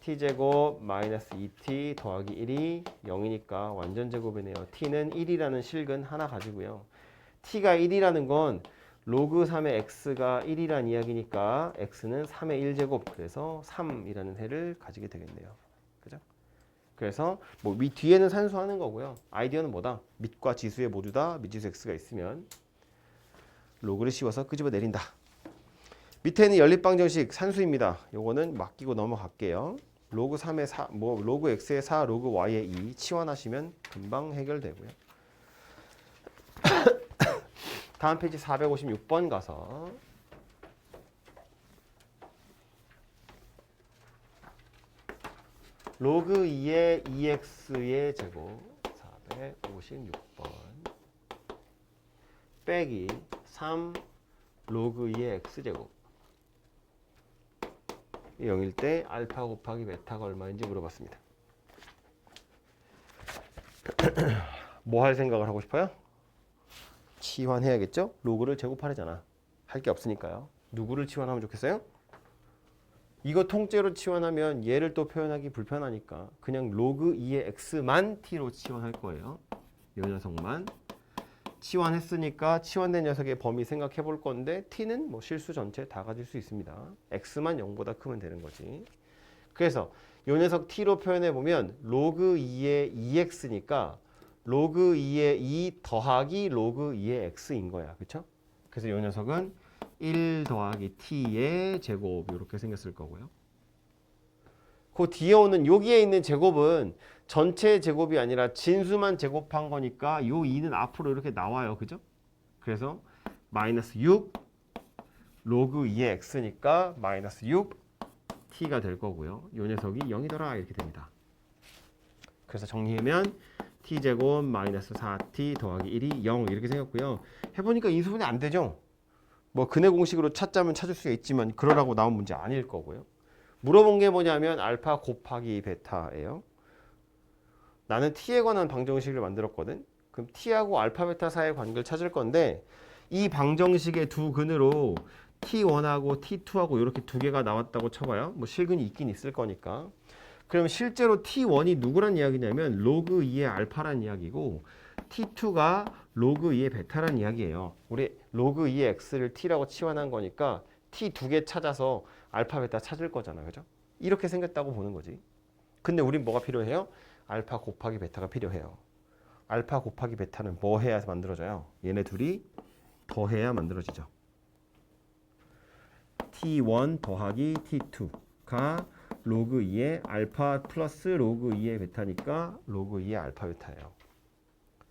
t제곱 마이너스 2t 더하기 1이 0이니까 완전 제곱이네요. t는 1이라는 실근 하나 가지고요. t가 1이라는 건 로그 3의 x가 1이란 이야기니까 x는 3의 1제곱 그래서 3이라는 해를 가지게 되겠네요. 그죠? 그래서 뭐 뒤에는 산수하는 거고요. 아이디어는 뭐다? 밑과 지수에 모두 다 미지수 x가 있으면 로그를 씌워서 끄집어 내린다. 밑에는 연립방정식 산수입니다. 요거는 맡기고 넘어갈게요. 로그 3의 4, 로그 x의 4, 로그 y의 2 치환하시면 금방 해결되고요. 다음 페이지 456번 가서 로그 2의 2x의 제곱 456번 빼기 3 로그 2의 x제곱. 0일 때 알파 곱하기 베타가 얼마인지 물어봤습니다. 뭐 할 생각을 하고 싶어요? 치환해야겠죠? 로그를 제곱하려잖아. 할 게 없으니까요. 누구를 치환하면 좋겠어요? 이거 통째로 치환하면 얘를 또 표현하기 불편하니까 그냥 로그 2의 x만 t로 치환할 거예요. 이 녀석만. 치환했으니까 치환된 녀석의 범위 생각해 볼 건데 t는 뭐 실수 전체 다 가질 수 있습니다. x만 0보다 크면 되는 거지. 그래서 이 녀석 t로 표현해 보면 로그 2의 2x니까 로그 2의 2 더하기 로그 2의 x인 거야. 그렇죠? 그래서 이 녀석은 1 더하기 t의 제곱 이렇게 생겼을 거고요. 그 뒤에 오는 여기에 있는 제곱은 전체 제곱이 아니라 진수만 제곱한 거니까 요 2는 앞으로 이렇게 나와요. 그죠? 그래서 마이너스 6 로그 2의 x니까 마이너스 6 t가 될 거고요. 요 녀석이 0이더라 이렇게 됩니다. 그래서 정리하면 t제곱 마이너스 4t 더하기 1이 0 이렇게 생겼고요. 해보니까 인수분해 안 되죠? 뭐 근해 공식으로 찾자면 찾을 수가 있지만 그러라고 나온 문제 아닐 거고요. 물어본 게 뭐냐면 알파 곱하기 베타예요. 나는 t에 관한 방정식을 만들었거든. 그럼 t하고 알파 베타 사이의 관계를 찾을 건데 이 방정식의 두 근으로 t1하고 t2하고 이렇게 두 개가 나왔다고 쳐봐요. 뭐 실근이 있긴 있을 거니까. 그럼 실제로 t1이 누구란 이야기냐면 로그 2의 알파란 이야기고 t2가 로그 2의 베타란 이야기예요. 우리 로그 2의 x를 t라고 치환한 거니까 t 두 개 찾아서 알파 베타 찾을 거잖아. 그죠? 이렇게 생겼다고 보는 거지. 근데 우린 뭐가 필요해요? 알파 곱하기 베타가 필요해요. 알파 곱하기 베타는 뭐 해야 만들어져요? 얘네 둘이 더해야 만들어지죠. t1 더하기 t2가 로그 2의 알파 플러스 로그 2의 베타니까 로그 2의 알파 베타예요.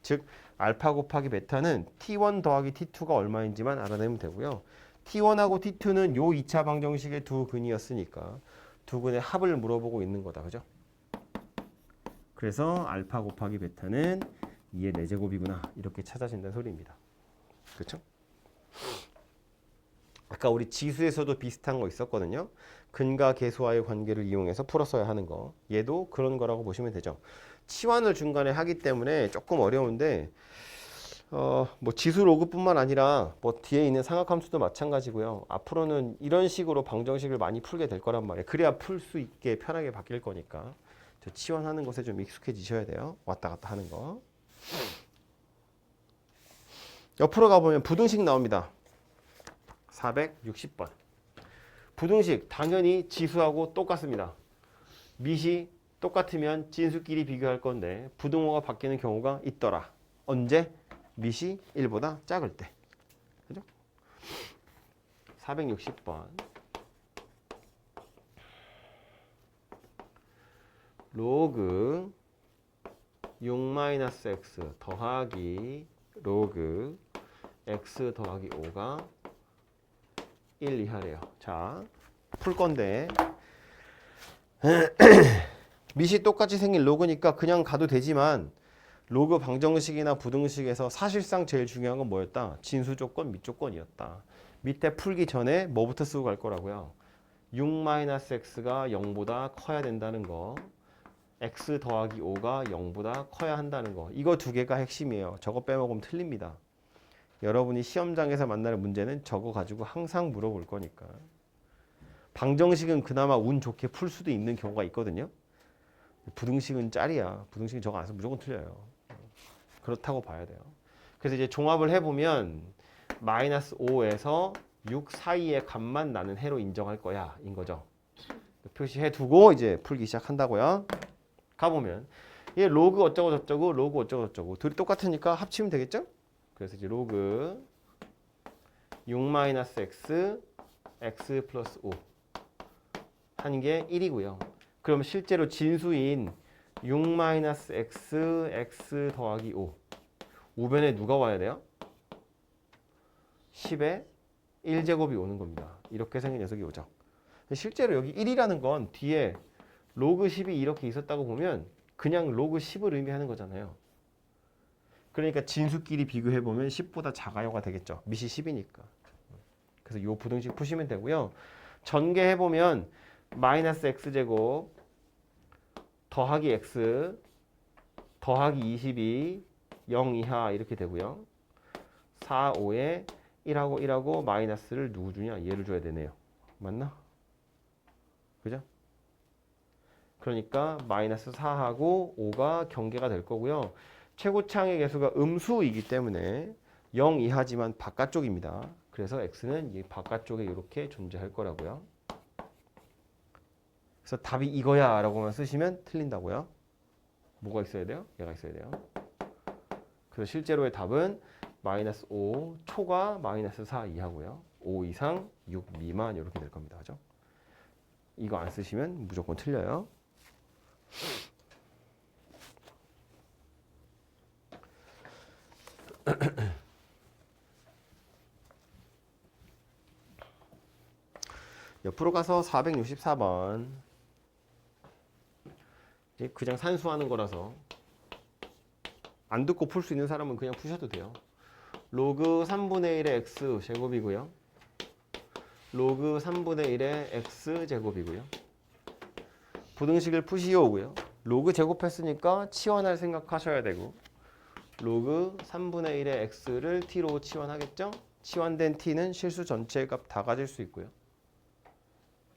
즉 알파 곱하기 베타는 t1 더하기 t2가 얼마인지만 알아내면 되고요. t1하고 t2는 요 2차 방정식의 두 근이었으니까 두 근의 합을 물어보고 있는 거다. 그죠? 그래서 알파 곱하기 베타는 2의 4제곱이구나 이렇게 찾아진다는 소리입니다. 그렇죠? 아까 우리 지수에서도 비슷한 거 있었거든요. 근과 계수와의 관계를 이용해서 풀었어야 하는 거. 얘도 그런 거라고 보시면 되죠. 치환을 중간에 하기 때문에 조금 어려운데 뭐 지수 로그뿐만 아니라 뭐 뒤에 있는 삼각함수도 마찬가지고요. 앞으로는 이런 식으로 방정식을 많이 풀게 될 거란 말이에요. 그래야 풀 수 있게 편하게 바뀔 거니까. 저 치환하는 것에 좀 익숙해지셔야 돼요. 왔다 갔다 하는 거. 옆으로 가보면 부등식 나옵니다. 460번. 부등식 당연히 지수하고 똑같습니다. 밑이 똑같으면 진수끼리 비교할 건데 부등호가 바뀌는 경우가 있더라. 언제? 밑이 1보다 작을 때. 그죠? 460번. 로그 6-x 더하기 로그 x 더하기 5가 1 이하래요. 자, 풀 건데 밑이 똑같이 생긴 로그니까 그냥 가도 되지만 로그 방정식이나 부등식에서 사실상 제일 중요한 건 뭐였다? 진수 조건, 밑 조건이었다. 밑에 풀기 전에 뭐부터 쓰고 갈 거라고요? 6-x가 0보다 커야 된다는 거. x 더하기 5가 0보다 커야 한다는 거. 이거 두 개가 핵심이에요. 저거 빼먹으면 틀립니다. 여러분이 시험장에서 만나는 문제는 저거 가지고 항상 물어볼 거니까. 방정식은 그나마 운 좋게 풀 수도 있는 경우가 있거든요. 부등식은 짤이야. 부등식은 저거 안 써서 무조건 틀려요. 그렇다고 봐야 돼요. 그래서 이제 종합을 해보면 마이너스 5에서 6 사이의 값만 나는 해로 인정할 거야. 인 거죠. 표시해 두고 이제 풀기 시작한다고요. 가보면 얘 로그 어쩌고 저쩌고 로그 어쩌고 저쩌고 둘이 똑같으니까 합치면 되겠죠? 그래서 이제 로그 6-x x 플러스 5 하는 게 1이고요. 그럼 실제로 진수인 6-x x 더하기 5 우변에 누가 와야 돼요? 10에 1제곱이 오는 겁니다. 이렇게 생긴 녀석이 오죠. 실제로 여기 1이라는 건 뒤에 로그 10이 이렇게 있었다고 보면 그냥 로그 10을 의미하는 거잖아요. 그러니까 진수끼리 비교해보면 10보다 작아요가 되겠죠. 밑이 10이니까. 그래서 요 부등식 푸시면 되고요. 전개해보면 마이너스 x제곱 더하기 x 더하기 22 0 이하 이렇게 되고요. 4, 5에 1하고 1하고 마이너스를 누구 주냐? 얘를 줘야 되네요. 맞나? 그죠? 그러니까 마이너스 4하고 5가 경계가 될 거고요. 최고창의 개수가 음수이기 때문에 0 이하지만 바깥쪽입니다. 그래서 x는 이 바깥쪽에 이렇게 존재할 거라고요. 그래서 답이 이거야 라고만 쓰시면 틀린다고요. 뭐가 있어야 돼요? 얘가 있어야 돼요. 그래서 실제로의 답은 마이너스 5, 초가 마이너스 4 이하고요. 5 이상, 6 미만 이렇게 될 겁니다. 그죠? 이거 안 쓰시면 무조건 틀려요. 옆으로 가서 464번. 그냥 산수하는 거라서 안 듣고 풀 수 있는 사람은 그냥 푸셔도 돼요. 로그 3분의 1의 x 제곱이고요. 로그 3분의 1의 x 제곱이고요. 부등식을 푸시오고요. 로그 제곱했으니까 치환할 생각하셔야 되고 로그 3분의 1의 x를 t로 치환하겠죠? 치환된 t는 실수 전체 값 다 가질 수 있고요.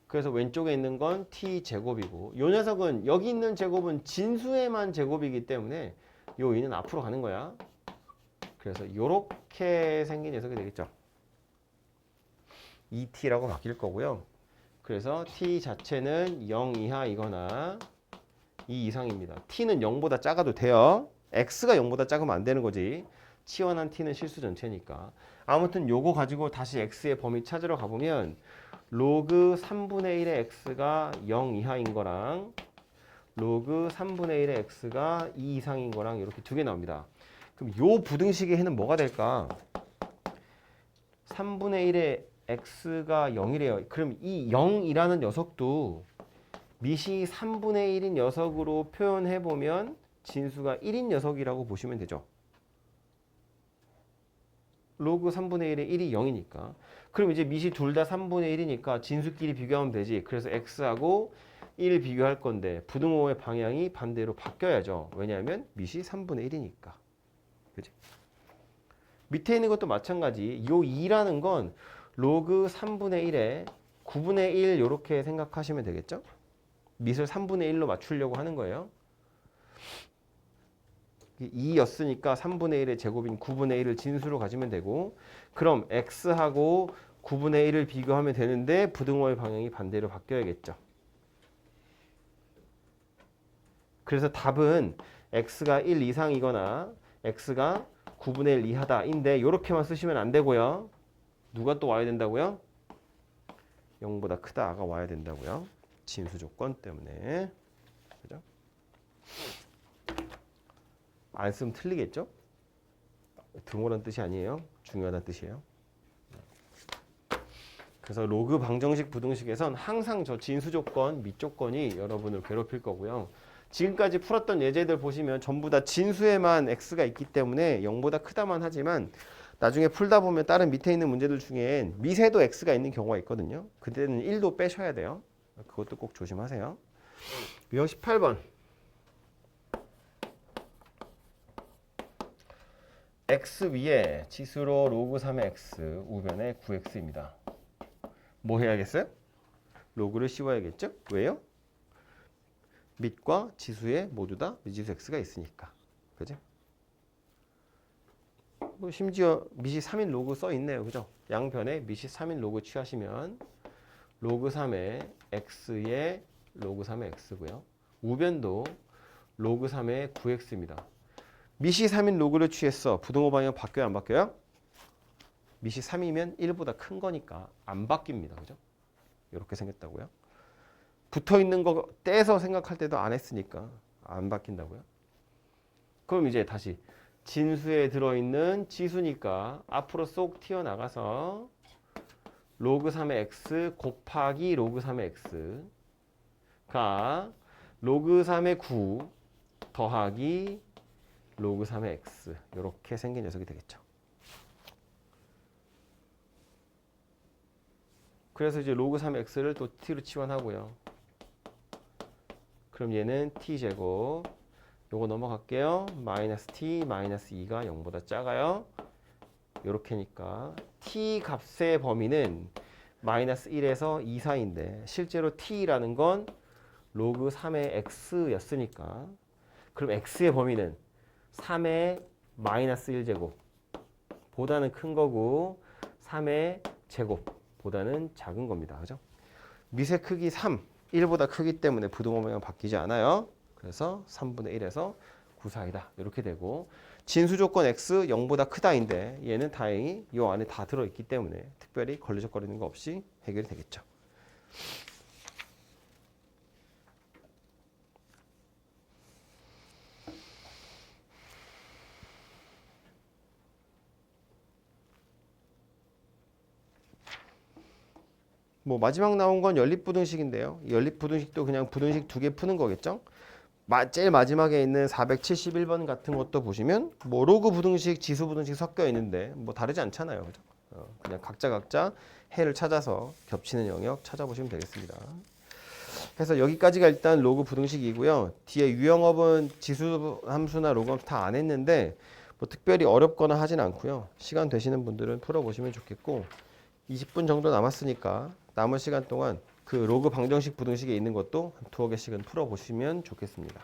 그래서 왼쪽에 있는 건 t 제곱이고 이 녀석은 여기 있는 제곱은 진수에만 제곱이기 때문에 요 2는 앞으로 가는 거야. 그래서 이렇게 생긴 녀석이 되겠죠. 2t라고 바뀔 거고요. 그래서 t 자체는 0 이하이거나 2 이상입니다. t는 0보다 작아도 돼요. x가 0보다 작으면 안 되는 거지. 치환한 t는 실수 전체니까. 아무튼 요거 가지고 다시 x의 범위 찾으러 가보면 로그 3분의 1의 x가 0 이하인 거랑 로그 3분의 1의 x가 2 이상인 거랑 이렇게 두 개 나옵니다. 그럼 요 부등식의 해는 뭐가 될까? 3분의 1의 x가 0이래요. 그럼 이 0이라는 녀석도 밑이 3분의 1인 녀석으로 표현해보면 진수가 1인 녀석이라고 보시면 되죠. 로그 3분의 1의 1이 0이니까. 그럼 이제 밑이 둘 다 3분의 1이니까 진수끼리 비교하면 되지. 그래서 x하고 1 비교할 건데 부등호의 방향이 반대로 바뀌어야죠. 왜냐하면 밑이 3분의 1이니까. 그치? 밑에 있는 것도 마찬가지. 요 2라는 건 로그 3분의 1에 9분의 1 이렇게 생각하시면 되겠죠? 밑을 3분의 1로 맞추려고 하는 거예요. 2였으니까 3분의 1의 제곱인 9분의 1을 진수로 가지면 되고 그럼 x하고 9분의 1을 비교하면 되는데 부등호의 방향이 반대로 바뀌어야겠죠. 그래서 답은 x가 1 이상이거나 x가 9분의 1 이하다 인데 이렇게만 쓰시면 안 되고요. 누가 또 와야 된다고요? 0보다 크다가 와야 된다고요. 진수 조건 때문에. 그죠? 안 쓰면 틀리겠죠? 드물한 뜻이 아니에요. 중요하다는 뜻이에요. 그래서 로그 방정식 부등식에선 항상 저 진수 조건, 밑 조건이 여러분을 괴롭힐 거고요. 지금까지 풀었던 예제들 보시면 전부 다 진수에만 x가 있기 때문에 0보다 크다만 하지만 나중에 풀다 보면 다른 밑에 있는 문제들 중엔 밑에도 x가 있는 경우가 있거든요. 그때는 1도 빼셔야 돼요. 그것도 꼭 조심하세요. 유형 18번. x 위에 치수로 로그 3의 x, 우변의 9x입니다. 뭐 해야겠어요? 로그를 씌워야겠죠? 왜요? 밑과 지수에 모두 다 미지수 x가 있으니까. 그죠? 뭐 심지어 밑이 3인 로그 써 있네요. 그죠? 양변에 밑이 3인 로그 취하시면 로그 3의 x의 로그 3의 x고요. 우변도 로그 3의 9x입니다. 밑이 3인 로그를 취했어. 부등호 방향 바뀌어요? 안 바뀌어요? 밑이 3이면 1보다 큰 거니까 안 바뀝니다. 그죠? 이렇게 생겼다고요. 붙어 있는 거 떼서 생각할 때도 안 했으니까 안 바뀐다고요. 그럼 이제 다시 진수에 들어있는 지수니까 앞으로 쏙 튀어나가서 로그 3의 x 곱하기 로그 3의 x가 로그 3의 9 더하기 로그 3의 x 이렇게 생긴 녀석이 되겠죠. 그래서 이제 로그 3의 x를 또 t로 치환하고요. 그럼 얘는 t제곱, 요거 넘어갈게요. 마이너스 t, 마이너스 2가 0보다 작아요. 요렇게니까 t 값의 범위는 마이너스 1에서 2 사이인데 실제로 t라는 건 로그 3의 x였으니까 그럼 x의 범위는 3의 마이너스 1제곱 보다는 큰 거고 3의 제곱 보다는 작은 겁니다. 그죠? 미세 크기 3, 1보다 크기 때문에 부등호 모양 바뀌지 않아요. 그래서 3분의 1에서 9 사이다. 이렇게 되고 진수 조건 x 0보다 크다인데 얘는 다행히 이 안에 다 들어있기 때문에 특별히 걸리적거리는 거 없이 해결이 되겠죠. 뭐 마지막 나온 건 연립부등식인데요. 연립부등식도 그냥 부등식 2개 푸는 거겠죠. 제일 마지막에 있는 471번 같은 것도 보시면 뭐 로그 부등식, 지수 부등식 섞여 있는데 뭐 다르지 않잖아요. 그죠? 그냥 각자 해를 찾아서 겹치는 영역 찾아보시면 되겠습니다. 그래서 여기까지가 일단 로그 부등식이고요. 뒤에 유형업은 지수 함수나 로그 함수 다 안 했는데 뭐 특별히 어렵거나 하진 않고요. 시간 되시는 분들은 풀어보시면 좋겠고 20분 정도 남았으니까 남은 시간 동안 그 로그 방정식 부등식에 있는 것도 한 두어 개씩은 풀어보시면 좋겠습니다.